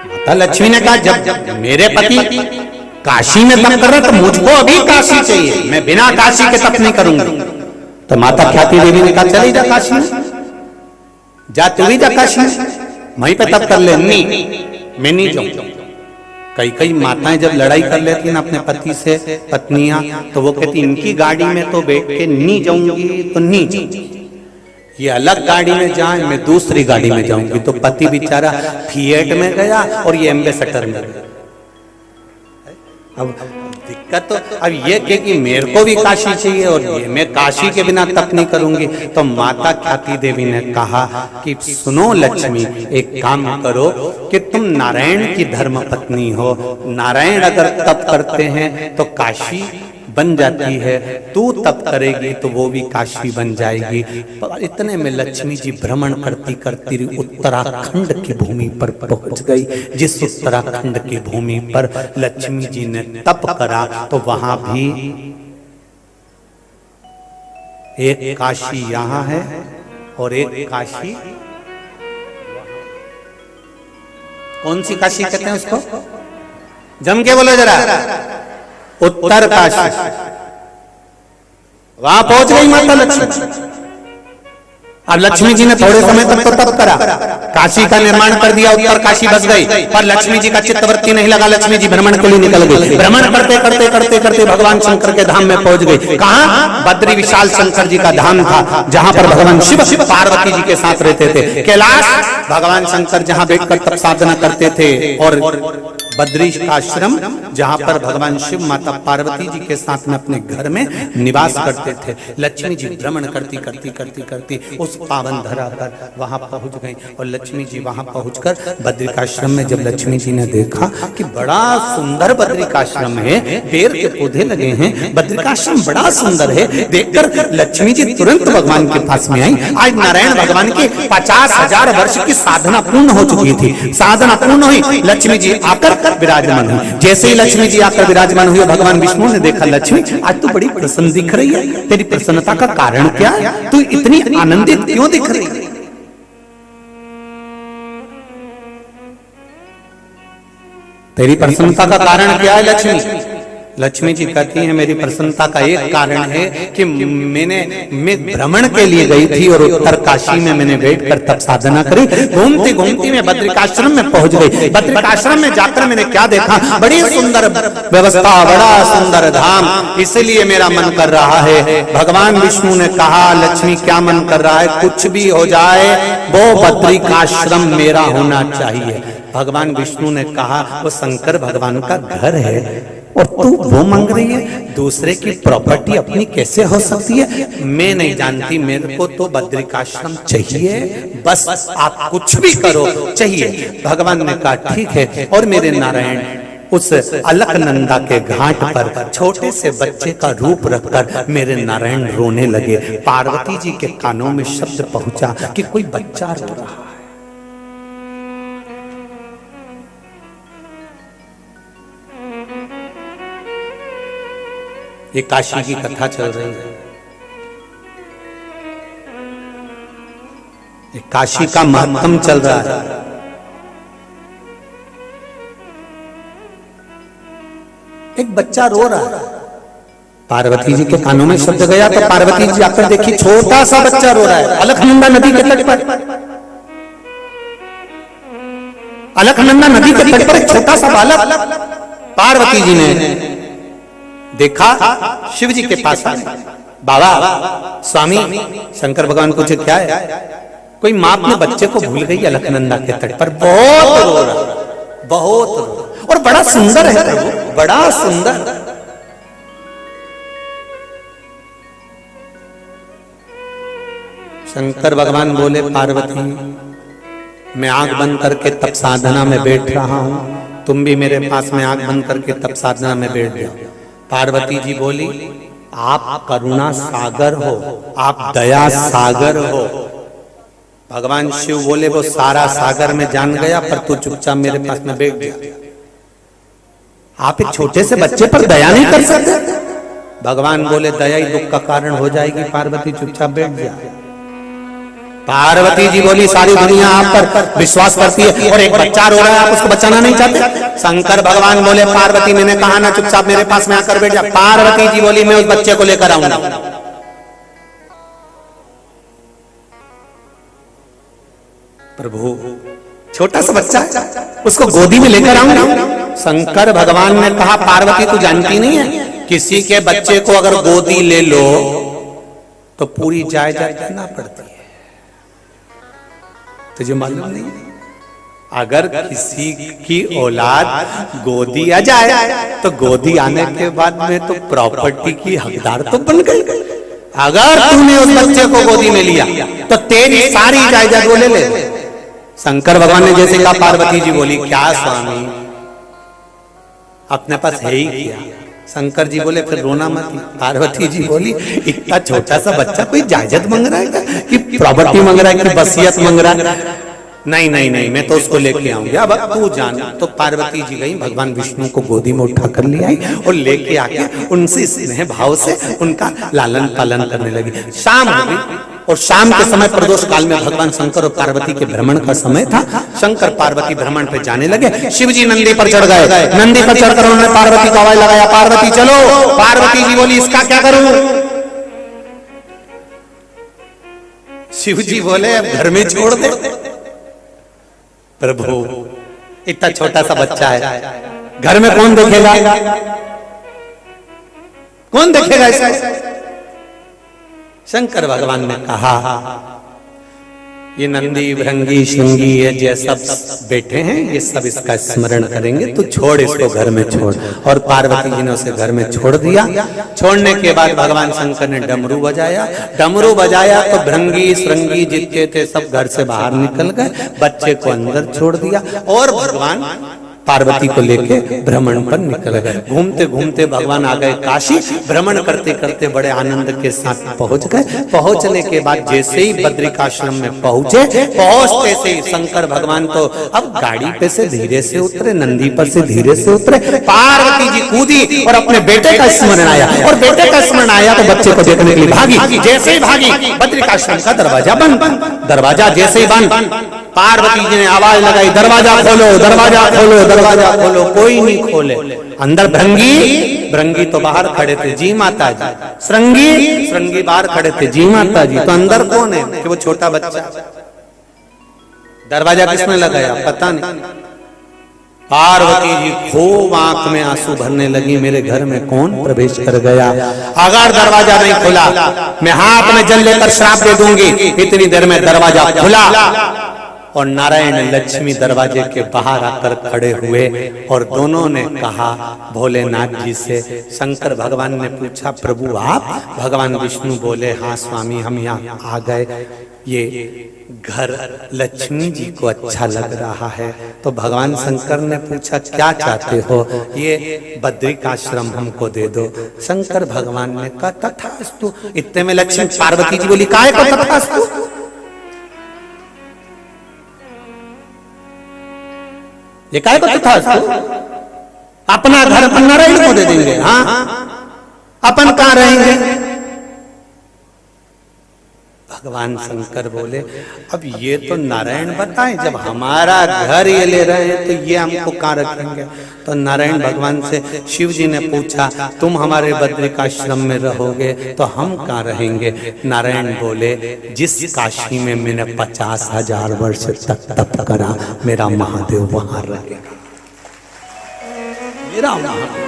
माता लक्ष्मी ने कहा जब मेरे पति काशी में तप कर रहे तो मुझको अभी काशी चाहिए, मैं बिना काशी के तप नहीं करूंगी। तो माता ख्याति देवी ने कहा चली जा काशी में। जा तू भी जा काशी वहीं पे तप कर ले। नहीं मैं नहीं जाऊं। कई कई माताएं जब लड़ाई कर लेती ना अपने पति से, पत्नियां, तो वो कहती इनकी गाड़ी में तो बैठ के नहीं जाऊंगी तो नहीं जाऊंगी, ये अलग गाड़ी में जाए, मैं दूसरी गाड़ी में जाऊंगी। तो पति बेचारा फिएट में गया और ये एम्बेसडर में गया। अब दिक्कत तो अब ये कि मेरे को भी काशी चाहिए और ये मैं काशी के बिना तप नहीं करूंगी। तो माता ख्याति देवी ने कहा कि सुनो लक्ष्मी, एक काम करो कि तुम नारायण की धर्म पत्नी हो, नारायण अगर तप करते हैं तो काशी बन जाती है, तू तप करेगी तो वो भी काशी बन जाएगी। पर इतने में लक्ष्मी जी भ्रमण करती करती उत्तराखंड की भूमि पर पहुंच गई। जिस उत्तराखंड की भूमि पर लक्ष्मी जी ने तप करा तो वहां भी एक काशी यहां है और एक काशी, कौन सी काशी कहते हैं उसको, जम के बोलो जरा, उत्तर काशी। वहां पहुंच गई माता लक्ष्मी। अब लक्ष्मी जी ने थोड़े समय तक तो तप करा, काशी का निर्माण कर दिया, उत्तर काशी बस गई। पर लक्ष्मी जी का चित्तवृत्ति नहीं लगा, लक्ष्मी जी भ्रमण के लिए निकल गई। भ्रमण करते करते करते करते भगवान शंकर के धाम में पहुंच गई। कहां? बद्री विशाल शंकर जी का धाम था, जहां पर भगवान शिव पार्वती जी के साथ रहते थे। कैलाश भगवान शंकर जहां बैठकर तप साधना करते थे, और बद्री आश्रम जहां पर भगवान शिव माता पार्वती जी के साथ में अपने घर में निवास करते थे। लक्ष्मी जी भ्रमण करती करती करती करती उस पावन धरा पर वहां पहुंच गई। और लक्ष्मी जी वहां पहुंचकर बद्रिकाश्रम में जब लक्ष्मी जी ने देखा कि बड़ा सुंदर बद्रिकाश्रम है, पेड़ के पौधे लगे हैं, बद्रिकाश्रम बड़ा सुंदर है, देखकर लक्ष्मी जी तुरंत भगवान के पास में आई। आज नारायण भगवान की 50,000 वर्ष की साधना पूर्ण हो चुकी थी। साधना पूर्ण हुई, लक्ष्मी जी आकर विराजमान हुई। जैसे ही लक्ष्मी जी आकर विराजमान हुई, भगवान विष्णु ने देखा लक्ष्मी आज तू बड़ी प्रसन्न दिख रही है, तेरी प्रसन्नता का कारण क्या है, तू इतनी आनंदित क्यों दिख रही है? तेरी प्रसन्नता का कारण क्या है लक्ष्मी? लक्ष्मी जी कहती हैं मेरी प्रसन्नता का एक कारण है कि मैं भ्रमण के लिए गई थी और उत्तर काशी में मैंने बैठकर तप साधना करी। घूमती घूमती मैं बद्रिकाश्रम में पहुंच गई। बद्रिकाश्रम में जाकर मैंने क्या देखा, बड़ी सुंदर व्यवस्था, बड़ा सुंदर धाम, इसलिए मेरा मन कर रहा है। भगवान विष्णु ने कहा लक्ष्मी क्या मन कर रहा है, कुछ भी हो जाए वो बद्रिकाश्रम मेरा होना चाहिए। भगवान विष्णु ने कहा वो शंकर भगवान का घर है और तू वो मांग रही है, दूसरे की प्रॉपर्टी अपनी कैसे हो सकती है? मैं नहीं जानती, मेरे को तो बद्रिकाश्रम चाहिए, बस आप कुछ भी करो चाहिए। भगवान ने कहा ठीक है। और मेरे नारायण उस अलकनंदा के घाट पर छोटे से बच्चे का रूप रखकर मेरे नारायण रोने लगे। पार्वती जी के कानों में शब्द पहुंचा कि कोई बच्चा रो रहा है। ये काशी की कथा चल रही है, ये काशी का महत्व चल रहा है। एक बच्चा रो रहा है, पार्वती जी के कानों में शब्द गया तो पार्वती जी आकर देखी छोटा सा बच्चा रो रहा है अलकनंदा नदी के तट पर। अलकनंदा नदी के तट पर एक छोटा सा बालक, पार्वती जी ने देखा, शिव जी के पास आए, बाबा स्वामी शंकर भगवान पूछे क्या है? कोई माँ अपने बच्चे को भूल गई अलकनंदा के तट पर, बहुत रो रहा, बहुत रो, और बड़ा सुंदर है प्रभु, बड़ा सुंदर। शंकर भगवान बोले पार्वती मैं आंख बंद करके तप साधना में बैठ रहा हूं, तुम भी मेरे पास में आंख बंद करके तप साधना में बैठ जाओ। पार्वती जी बोली आप करुणा सागर हो, आप दया सागर हो। भगवान शिव बोले वो सारा सागर में जान गया, पर तू चुपचाप मेरे पास में बैठ जा। आप एक छोटे से बच्चे पर दया नहीं कर सकते? भगवान बोले दया ही दुख का कारण हो जाएगी, पार्वती चुपचाप बैठ जा। पार्वती जी बोली सारी दुनिया आप पर विश्वास करती है और एक बच्चा रो रहा है, आप उसको बचाना नहीं चाहते? शंकर भगवान बोले पार्वती मैंने कहा ना चुपचाप मेरे पास में आकर बैठ जा। पार्वती जी बोली मैं उस बच्चे को लेकर आऊंगा। प्रभु छोटा सा बच्चा उसको गोदी में लेकर आऊंगा। शंकर भगवान ने कहा पार्वती तू जानती नहीं है, किसी के बच्चे को अगर गोदी ले लो तो पूरी जायदाद देना पड़ती है, तुझे मालूम नहीं? अगर किसी की औलाद गोदी आ जाए तो गोदी आने के बाद में तो प्रॉपर्टी की हकदार तो बन गई। अगर तूने उस बच्चे को गोदी में लिया तो तेरी सारी जायदाद वो ले ले। शंकर भगवान ने जैसे कहा, पार्वती जी बोली क्या स्वामी अपने पास है ही क्या? शंकर जी बोले फिर रोना मत। पार्वती जी बोली इतना छोटा सा बच्चा कोई जायदाद मांग रहा है कि प्रॉपर्टी मांग रहा है कि वसीयत मांग रहा है? नहीं नहीं नहीं, मैं तो उसको लेके आऊंगी, अब तू जान। तो पार्वती जी गई, भगवान विष्णु को गोदी में उठा कर ले आई और लेके आके उनसे स्नेह भाव से उनका लालन पालन करने लगी। शाम हो गई और शाम के समय प्रदोष काल में भगवान शंकर और पार्वती के भ्रमण का समय था। शंकर पार्वती भ्रमण पे जाने लगे। शिव जी नंदी पर चढ़ गए। नंदी पर चढ़कर उन्होंने पार्वती को आवाज लगाया, पार्वती चलो। पार्वती जी बोली इसका क्या करूं? शिव जी बोले अब घर में छोड़ दे। प्रभु इतना छोटा सा बच्चा है, घर में कौन देखेगा? कौन देखेगा इसको? शंकर भगवान ने कहा ये नंदी भृंगी शृंगी ये सब बेटे हैं, ये सब इसका स्मरण करेंगे, तू छोड़ इसको घर में छोड़। और पार्वती जी ने उसे घर में छोड़ दिया। छोड़ने के बाद भगवान शंकर ने डमरू बजाया। डमरू बजाया तो भृंगी श्रृंगी जितने थे सब घर से बाहर निकल गए, बच्चे को अंदर छोड़ दिया और भगवान पार्वती को लेके भ्रमण पर निकल गए। घूमते घूमते भगवान आ गए काशी। भ्रमण करते करते बड़े आनंद के साथ पहुंच गए। पहुंचने के बाद जैसे ही बद्रिकाश्रम में पहुंचे, पहुंचते से शंकर भगवान तो अब गाड़ी पे से धीरे से उतरे, नंदी पर से धीरे से उतरे। पार्वती जी कूदी और अपने बेटे का स्मरण आया, और बेटे का स्मरण आया तो बच्चे को देखने के लिए भागी। जैसे ही भागी बद्रिकाश्रम का दरवाजा बंद। दरवाजा जैसे ही बंद, पार्वती जी ने आवाज लगाई, दरवाजा खोलो, दरवाजा खोलो, दरवाजा खोलो। कोई नहीं खोले। अंदर भृंगी तो बाहर खड़े थे, जी माता जी। श्रृंगी बाहर खड़े थे, जी माता जी। तो अंदर कौन है? कि वो छोटा बच्चा। दरवाजा किसने लगाया पता नहीं। पार्वती जी खूब आंख में आंसू भरने लगी, मेरे घर में कौन प्रवेश कर गया? अगर दरवाजा नहीं खुला मैं हाथ में जल लेकर श्राप दे दूंगी। इतनी देर में दरवाजा खुला और नारायण लक्ष्मी दरवाजे के बाहर आकर खड़े हुए और दोनों ने कहा भोलेनाथ जी से। शंकर भगवान ने पूछा प्रभु आप? भगवान विष्णु बोले हाँ स्वामी हम यहाँ आ गए, ये घर लक्ष्मी जी को अच्छा लग रहा है। तो भगवान शंकर ने पूछा क्या चाहते हो? ये बद्रिकाश्रम हमको दे दो। शंकर भगवान ने कहा तथास्तु। इतने में लक्ष्मी पार्वती जी बोली काहे को तथास्तु? ये काय को तथास्तु? अपना घर अपन नारायण को दे देंगे। हाँ अपन कहां रहेंगे? भगवान शंकर बोले अब ये तो नारायण बताएं, जब हमारा घर ये ले रहे हैं तो ये हमको कहां रखेंगे? तो नारायण भगवान से शिव जी ने पूछा तुम हमारे बद्रिकाश्रम में रहोगे तो हम कहां रहेंगे? नारायण बोले जिस काशी में मैंने 50,000 वर्ष तक तप करा मेरा महादेव वहां रहेगा। मेरा महादेव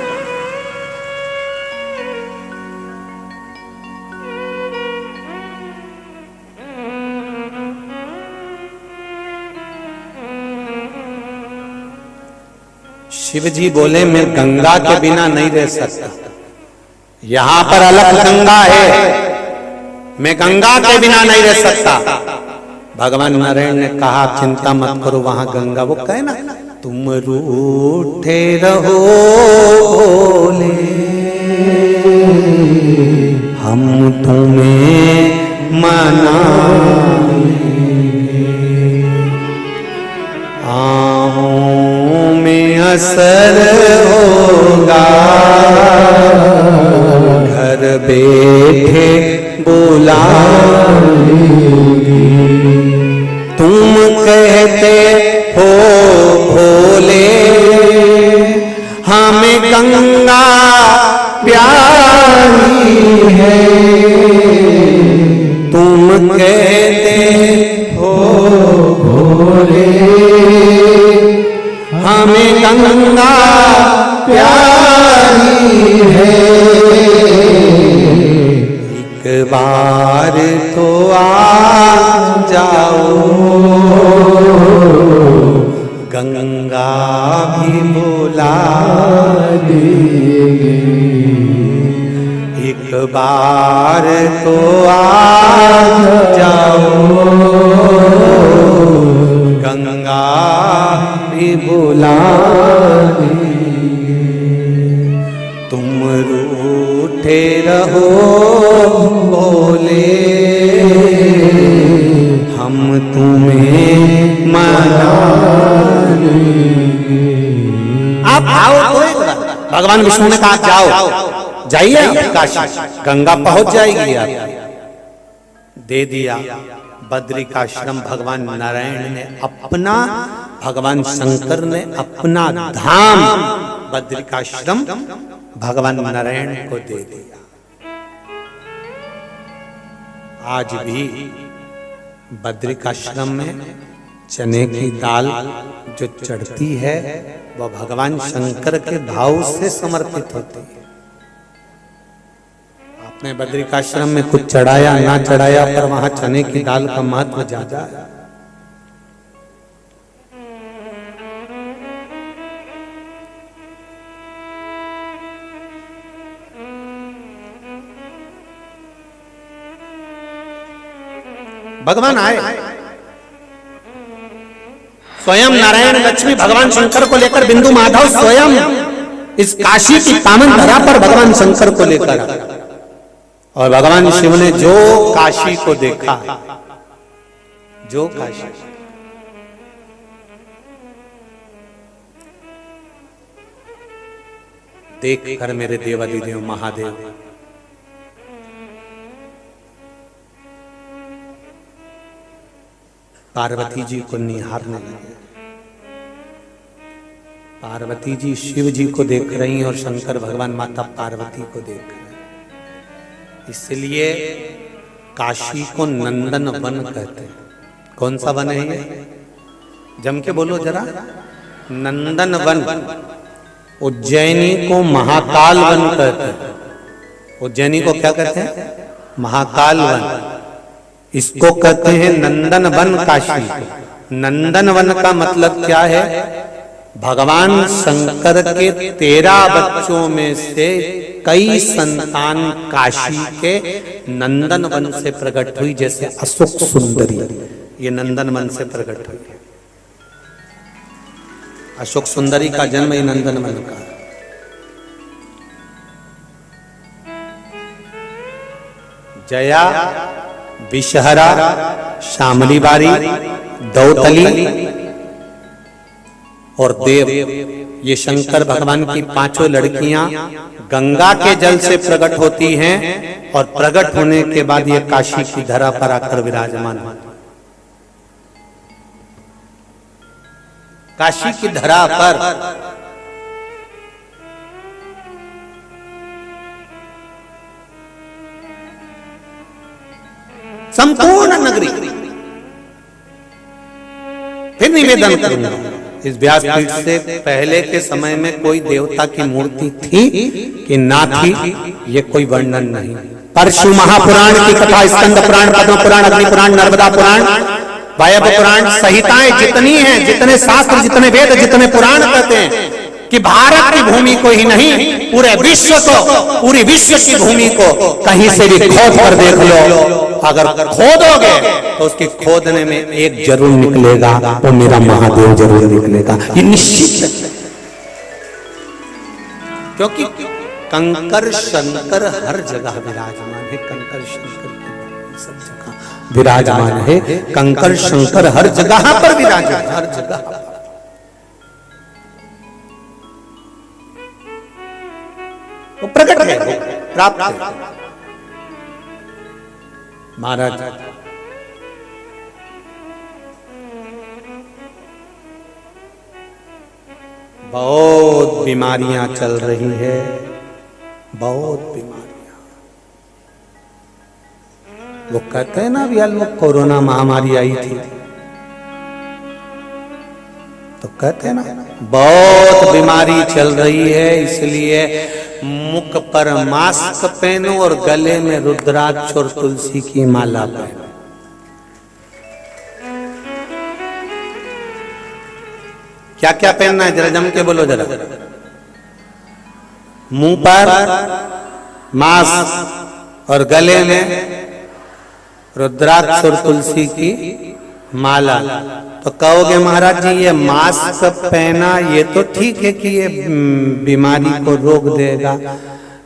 शिव जी बोले मैं गंगा के बिना नहीं रह सकता, यहां पर अलग गंगा है, मैं गंगा के बिना नहीं रह सकता। भगवान नारायण ने कहा चिंता मत करो वहां गंगा, वो कहे ना तुम रूठे रहो बोले हम तुम्हें मनाएंगे, आहों में असर होगा घर बैठे बुलाएंगे। तुम कहते हो भोले हमें गंगा प्यारी है, तुम कहते हो भोले गंगा प्यारी है, एक बार तो आ जाओ, गंगा भी बुला देगी, एक बार तो आ जाओ, गंगा भी बुला देगी। तुम रूठे रहो बोले, हम तुम्हें मना देंगे। आप आओ तो भगवान विष्णु ने कहा जाओ, जाइए काशी, गंगा पहुंच जाएगी। आप दे दिया बद्रिकाश्रम। भगवान नारायण ने अपना, भगवान शंकर ने अपना धाम बद्रिकाश्रम भगवान नारायण को दे दिया। आज भी बद्रिकाश्रम में चने की दाल जो चढ़ती है वह भगवान शंकर के भाव से समर्पित होती है। आपने बद्रिकाश्रम में कुछ चढ़ाया ना चढ़ाया, पर वहां चने की दाल का महत्व ज्यादा है। भगवान आए, स्वयं नारायण लक्ष्मी भगवान शंकर को लेकर, बिंदु माधव स्वयं इस काशी की पावन धरा पर भगवान शंकर को लेकर, और भगवान शिव ने जो काशी को देखा, जो काशी, देख कर मेरे देवादिदेव महादेव पार्वती जी को निहारने लगे। पार्वती जी शिव जी को देख रही हैं और शंकर भगवान माता पार्वती को देख रहे हैं। इसलिए काशी को नंदन वन कहते हैं। कौन सा वन है ये? जम के बोलो जरा। नंदन वन। उज्जैनी को महाकाल वन कहते हैं। उज्जैनी को क्या कहते हैं? महाकाल वन। इसको कहते हैं नंदन वन काशी। नंदन वन का मतलब क्या है? भगवान शंकर के 13 बच्चों में से कई संतान काशी के नंदन वन से प्रकट हुई, जैसे अशोक सुंदरी, ये नंदन वन से प्रकट हुई। अशोक सुंदरी का जन्म ही नंदन वन का। जया, विषहरा, शामली बारी, दौतली और देव, ये शंकर भगवान की 5 लड़कियां गंगा के जल से प्रकट होती हैं और प्रकट होने के बाद ये काशी की धरा पर आकर विराजमान होती। काशी की धरा पर संपूर्ण नगरी। फिर निवेदन करूंगा, इस व्यासपीठ से पहले के समय में कोई देवता की मूर्ति थी कि ना थी, ये कोई वर्णन नहीं। परशु महापुराण की कथा, स्कंद पुराण, पद्म पुराण, अग्नि पुराण, नर्मदा पुराण, वायव पुराण, संहिताएं जितनी हैं, जितने शास्त्र, जितने वेद, जितने पुराण कहते हैं कि भारत की भूमि को ही नहीं, पूरे विश्व को, पूरी विश्व की भूमि को कहीं से भी खोद कर देख लो, अगर खोदोगे तो उसके खोदने में एक जरूर निकलेगा, वो मेरा महादेव जरूर निकलेगा, ये निश्चित है। क्योंकि कंकर शंकर हर जगह विराजमान है। कंकर शंकर सब जगह विराजमान है। कंकर शंकर हर जगह पर विराजमान, हर जगह वो प्रकट है, प्राप्त है। महाराज बहुत बीमारियां चल रही है, बहुत बीमारियां। वो कहते हैं ना, अभी लोग कोरोना महामारी आई थी, तो कहते हैं ना, बहुत बीमारी चल रही है, इसलिए मुख पर मास्क पहनो और गले में रुद्राक्ष और तुलसी की माला पहनो। क्या क्या पहनना है जरा जम के बोलो जरा। मुंह पर मास्क और गले में रुद्राक्ष और तुलसी की माला। तो कहोगे महाराज जी ये मास्क पहना ये तो ठीक है कि ये बीमारी को रोक देगा,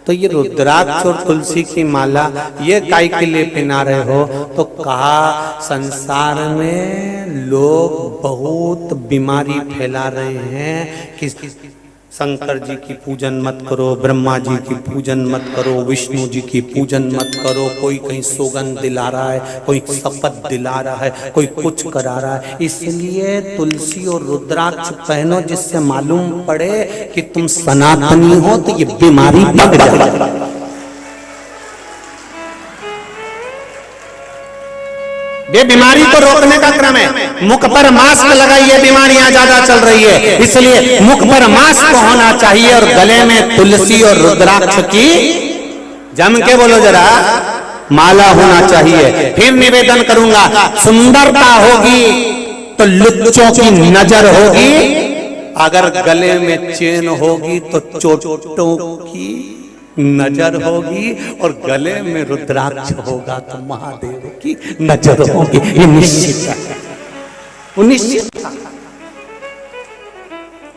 तो ये रुद्राक्ष और तुलसी की माला ये काय के लिए पहना रहे हो? तो कहा संसार में लोग बहुत बीमारी फैला रहे हैं कि शंकर जी की पूजन मत करो, ब्रह्मा जी की पूजन मत करो, विष्णु जी की पूजन मत करो। कोई कहीं सौगंध दिला रहा है, कोई शपथ दिला रहा है, कोई कुछ करा रहा है। इसलिए तुलसी और रुद्राक्ष पहनो जिससे मालूम पड़े कि तुम सनातनी हो, तो ये बीमारी भग जाए। ये बीमारी को रोकने का क्रम है। मुख पर मास्क लगाइए, बीमारियां ज्यादा चल रही है, इसलिए मुख पर मास्क होना चाहिए और गले में तुलसी और रुद्राक्ष की, जम के बोलो जरा, माला होना चाहिए। फिर निवेदन करूंगा, सुंदरता होगी तो लुच्चों की नजर होगी, अगर गले में चेन होगी तो चोटों की नजर होगी, और गले में रुद्राक्ष होगा तो महादेव की नजर होगी। ये निश्चित है, वो निश्चित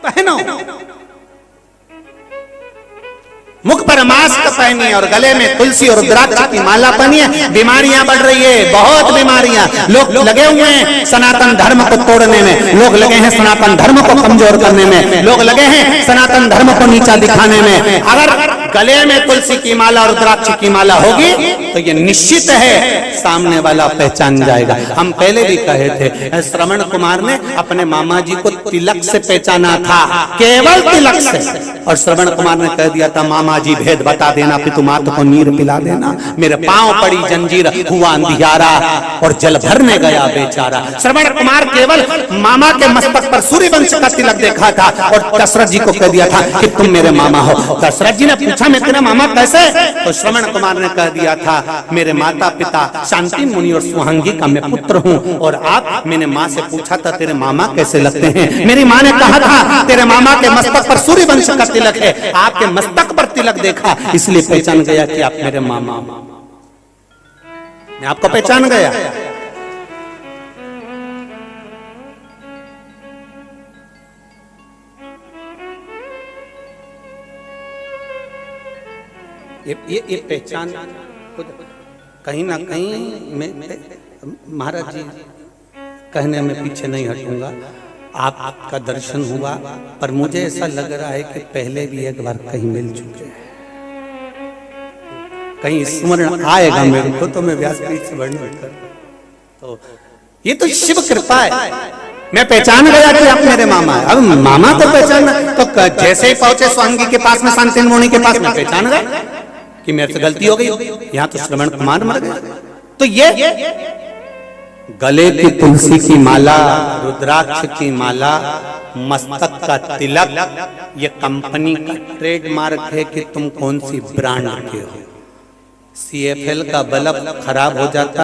पहनो। मुख पर मास्क पहनिए और गले में तुलसी और रुद्राक्ष की माला पहनिए। बीमारियां बढ़ रही है, बहुत बीमारियां। लोग लगे हुए हैं सनातन धर्म को तोड़ने में, लोग लगे हैं सनातन धर्म को कमजोर करने में, लोग लगे हैं सनातन धर्म को नीचा दिखाने में। अगर गले में तुलसी की माला और रुद्राक्ष की माला होगी तो ये निश्चित है सामने वाला पहचान जाएगा। हम पहले भी कहे थे, श्रवण कुमार ने अपने मामा जी को तिलक से पहचाना था, केवल तिलक से। और श्रवण कुमार ने कह दिया था, मामा जी भेद बता देना, पितुमात को नीर पिला देना। मेरे पांव पड़ी जंजीर, हुआ अंधियारा और जल भरने गया बेचारा। श्रवण कुमार केवल मामा के मस्तक पर सूर्यवंश का तिलक देखा था और दशरथ जी को कह दिया था कि तुम मेरे मामा हो। दशरथ जी ने पूछा, मैं तेरा मामा कैसे? तो श्रवण कुमार ने कह दिया था, मेरे माता पिता शांति मुनि और सुहांगी का मैं पुत्र हूँ। और आप, मैंने माँ से पूछा था तेरे मामा कैसे लगते हैं? मेरी माँ ने कहा था तेरे मामा के मस्तक पर सूर्यवंश का तिलक है। आपके मस्तक पर तिलक देखा, इसलिए पहचान गया कि आप मेरे मामा। मैं आपको पहचान गया। ये पहचान कहीं ना कहीं मैं महाराज जी कहने में पीछे नहीं हटूंगा। आपका दर्शन हुआ, पर मुझे ऐसा लग रहा है कि पहले भी एक बार कहीं मिल चुके हैं, कहीं स्मरण आएगा मेरे को, तो मैं व्यासपीठ से वर्णन कर। तो ये तो शिव कृपा है, मैं पहचान गया कि आप मेरे मामा है। अब मामा तो पहचान, तो जैसे ही पहुंचे स्वांगी के पास में, शांति मुनि के पास में, पहचान गए कि मेरे से गलती हो गई। यहाँ तो श्रवण कुमार मर गए। तो ये गले की तुलसी की माला, रुद्राक्ष की माला, मस्तक का तिलक, ये कंपनी का ट्रेडमार्क है कि तुम कौन सी ब्रांड के हो। CFL का बल्ब खराब हो जाता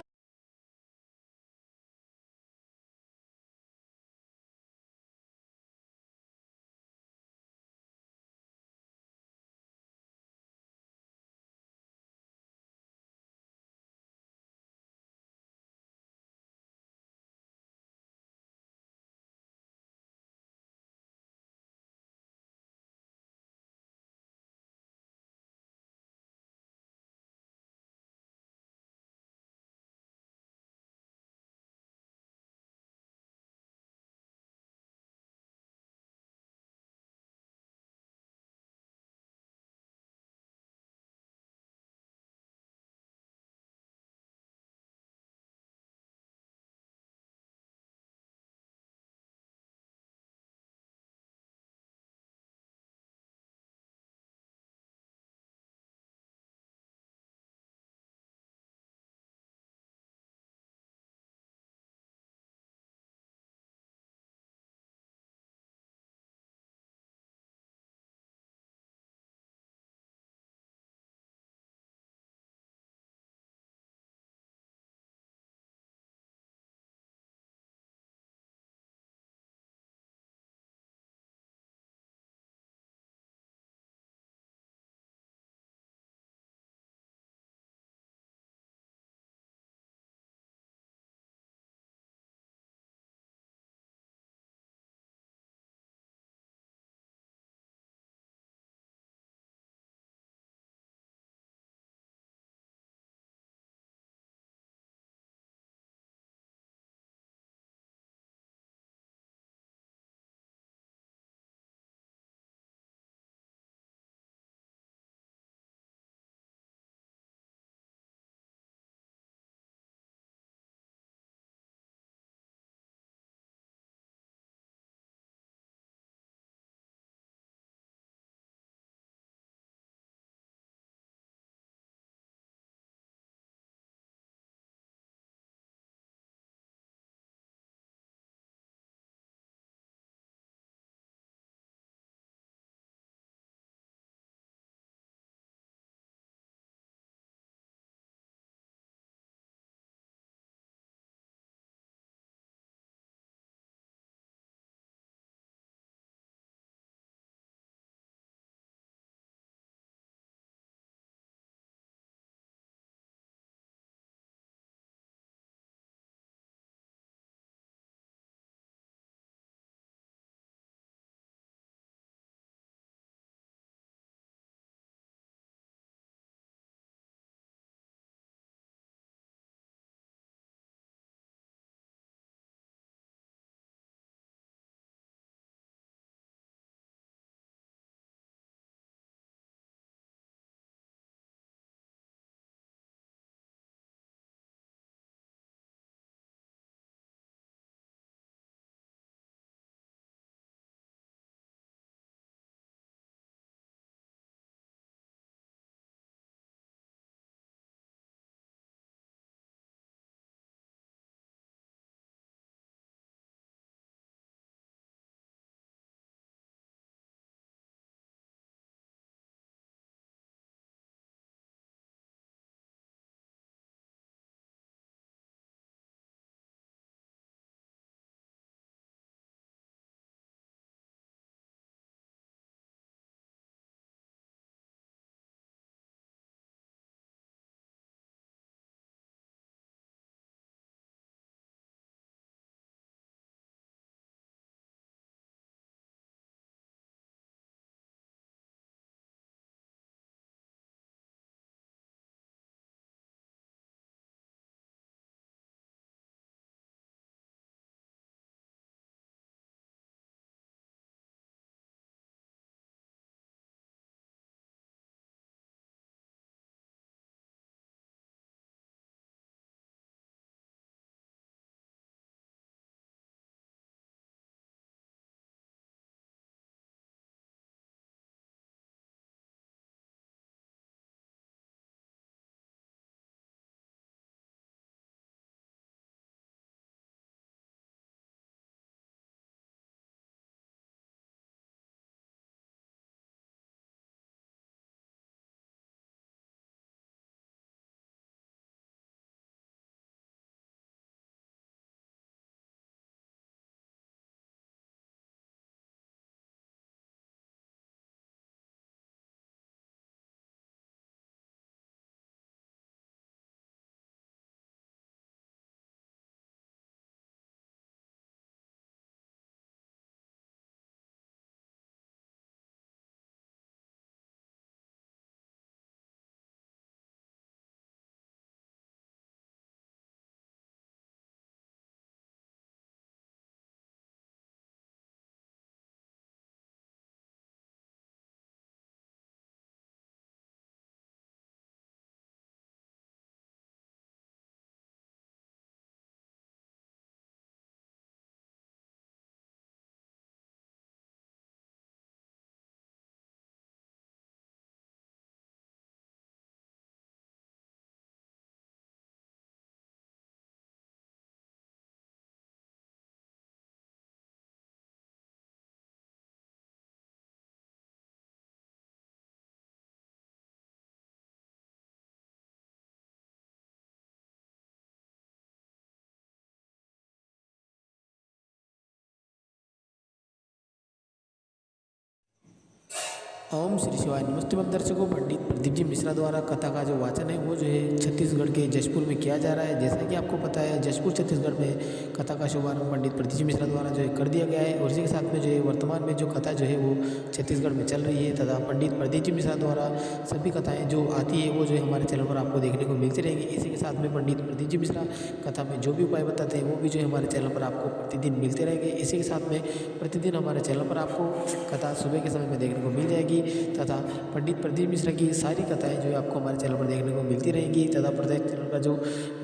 ओम श्री शिवाय। नमस्ते मैं दर्शकों, पंडित प्रदीप जी मिश्रा द्वारा कथा का जो वाचन है वो जो है छत्तीसगढ़ के जशपुर में किया जा रहा है। जैसा कि आपको पता है, जशपुर छत्तीसगढ़ में कथा का शुभारंभ पंडित प्रदीप जी मिश्रा द्वारा जो है कर दिया गया है। और इसी के साथ में जो है वर्तमान में जो कथा जो है वो छत्तीसगढ़ में चल रही है तथा पंडित प्रदीप जी मिश्रा द्वारा सभी कथाएँ जो आती है वो जो है हमारे चैनल पर आपको देखने को मिलती रहेगी। इसी के साथ में पंडित प्रदीप जी मिश्रा कथा में जो भी उपाय बताते हैं वो भी जो है हमारे चैनल पर आपको प्रतिदिन मिलते रहेंगे। इसी के साथ में प्रतिदिन हमारे चैनल पर आपको कथा सुबह के समय में देखने को मिल जाएगी तथा पंडित प्रदीप मिश्रा की सारी कथाएं जो है आपको हमारे चैनल पर देखने को मिलती रहेंगी। तथा प्रत्येक चैनल का जो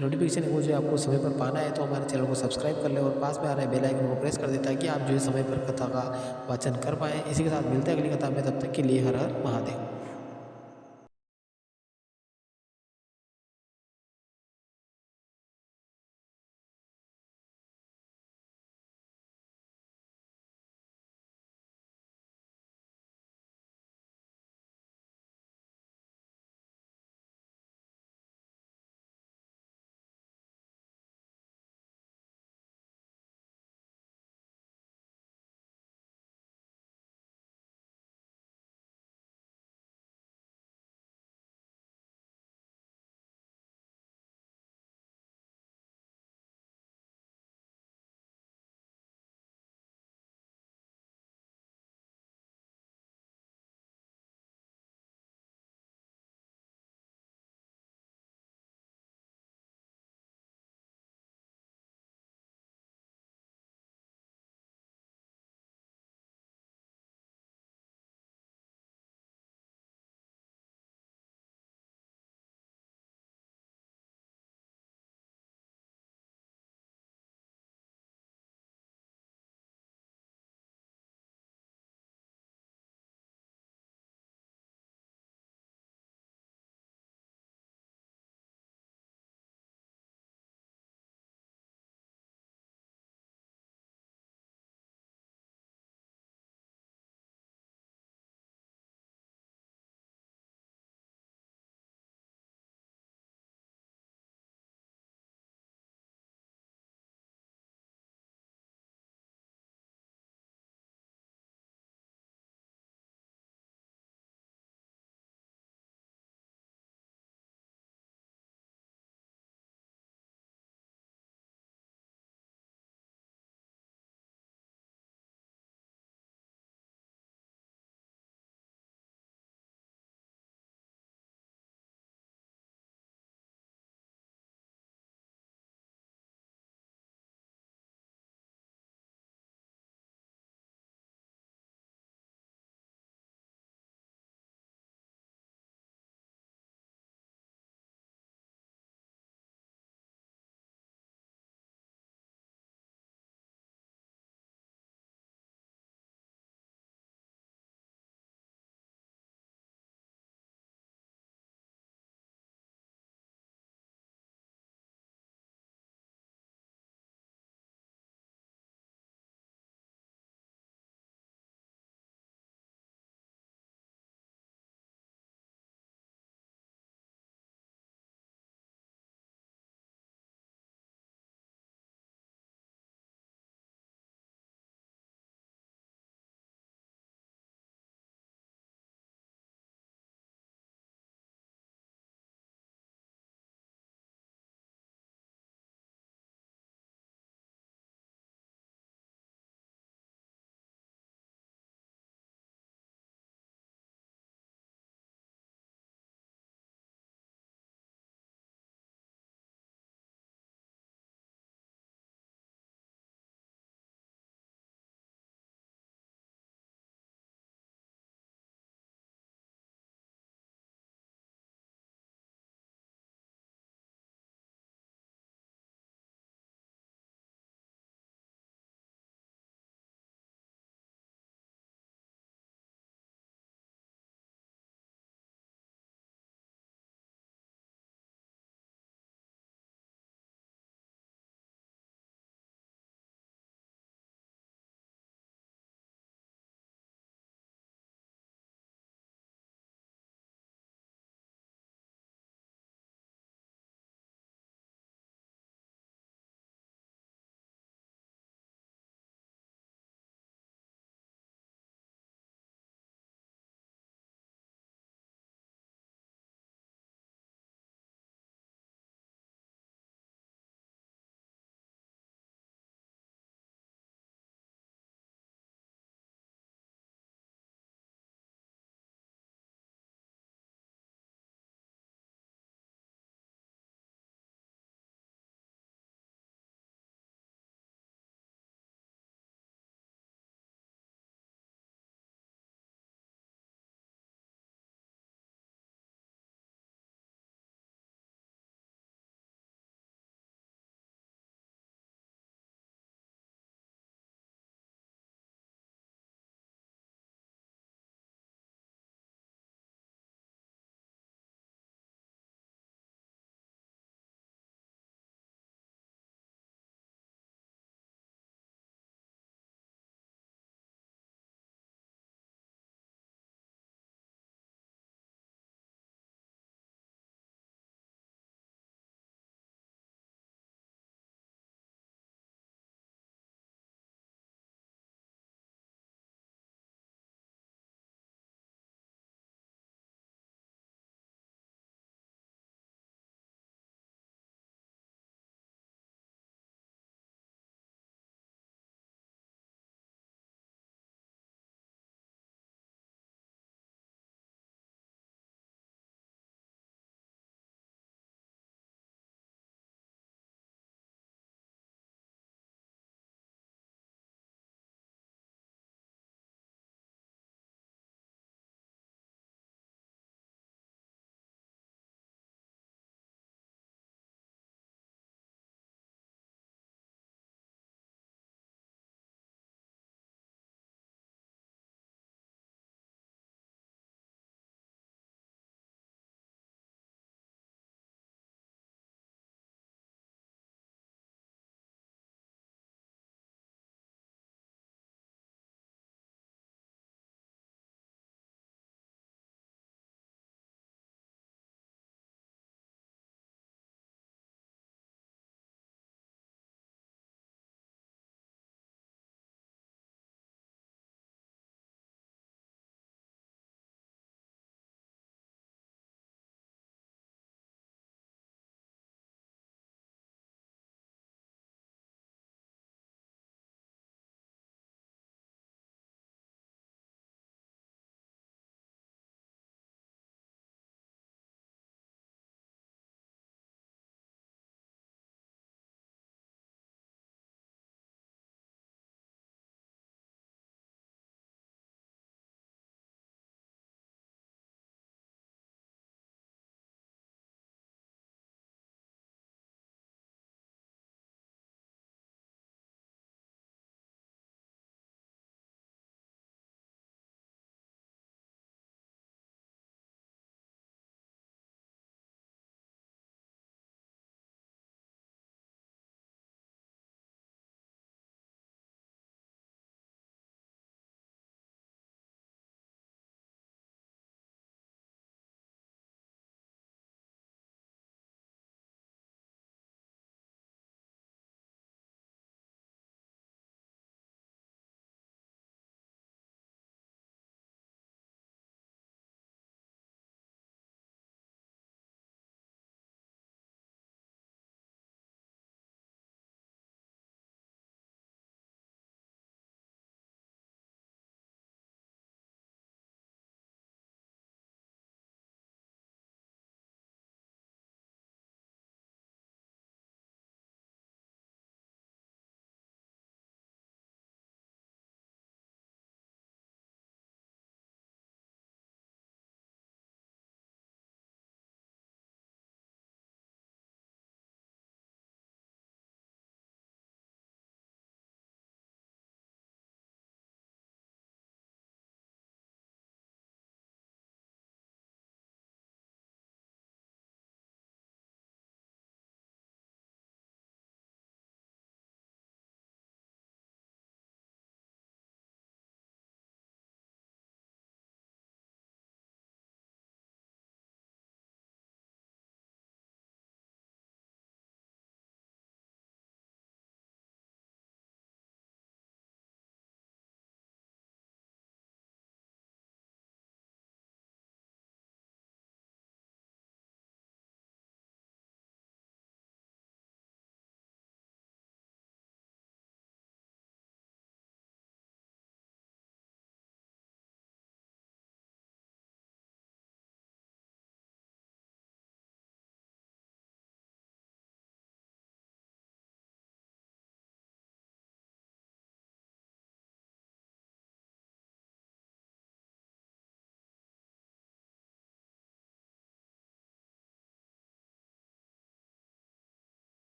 नोटिफिकेशन है वो जो है आपको समय पर पाना है तो हमारे चैनल को सब्सक्राइब कर ले और पास में आ रहे बेल आइकन को प्रेस कर दे ताकि आप जो है समय पर कथा का वाचन कर पाएँ। इसी के साथ मिलते हैं अगली कथा में, तब तक के लिए हर हर महादेव।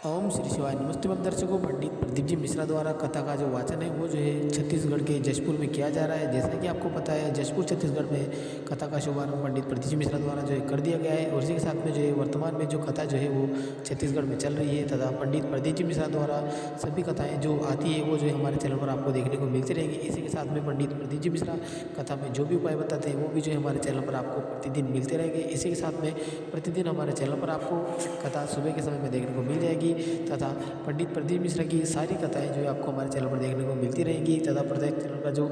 ओम श्री शिवाय। नमस्ते मैं दर्शकों, पंडित प्रदीप जी मिश्रा द्वारा कथा का जो वाचन है वो जो है छत्तीसगढ़ के जशपुर में किया जा रहा है। जैसा कि आपको पता है जशपुर छत्तीसगढ़ में कथा का शुभारंभ पंडित प्रदीप जी मिश्रा द्वारा जो है कर दिया गया है और इसी के साथ में जो है वर्तमान में जो कथा जो है वो छत्तीसगढ़ में चल रही है तथा पंडित प्रदीप जी मिश्रा द्वारा सभी कथाएँ जो आती है वो जो है हमारे चैनल पर आपको देखने को मिलती रहेगी। इसी के साथ में पंडित प्रदीप जी मिश्रा कथा में जो भी उपाय बताते हैं वो भी जो है हमारे चैनल पर आपको प्रतिदिन मिलते रहेंगे। इसी के साथ में प्रतिदिन हमारे चैनल पर आपको कथा सुबह के समय में देखने को मिल जाएगी तथा पंडित प्रदीप मिश्रा की सारी कथाएं जो है आपको हमारे चैनल पर देखने को मिलती रहेंगी तथा प्रत्येक चैनल का जो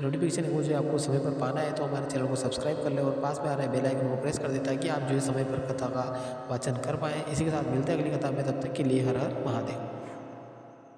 नोटिफिकेशन है वो जो है आपको समय पर पाना है तो हमारे चैनल को सब्सक्राइब कर ले और पास में आ रहे बेल आइकन को प्रेस कर दे ताकि आप जो है समय पर कथा का वाचन कर पाएँ। इसी के साथ मिलते हैं अगली कथा में, तब तक के लिए हर हर महादेव।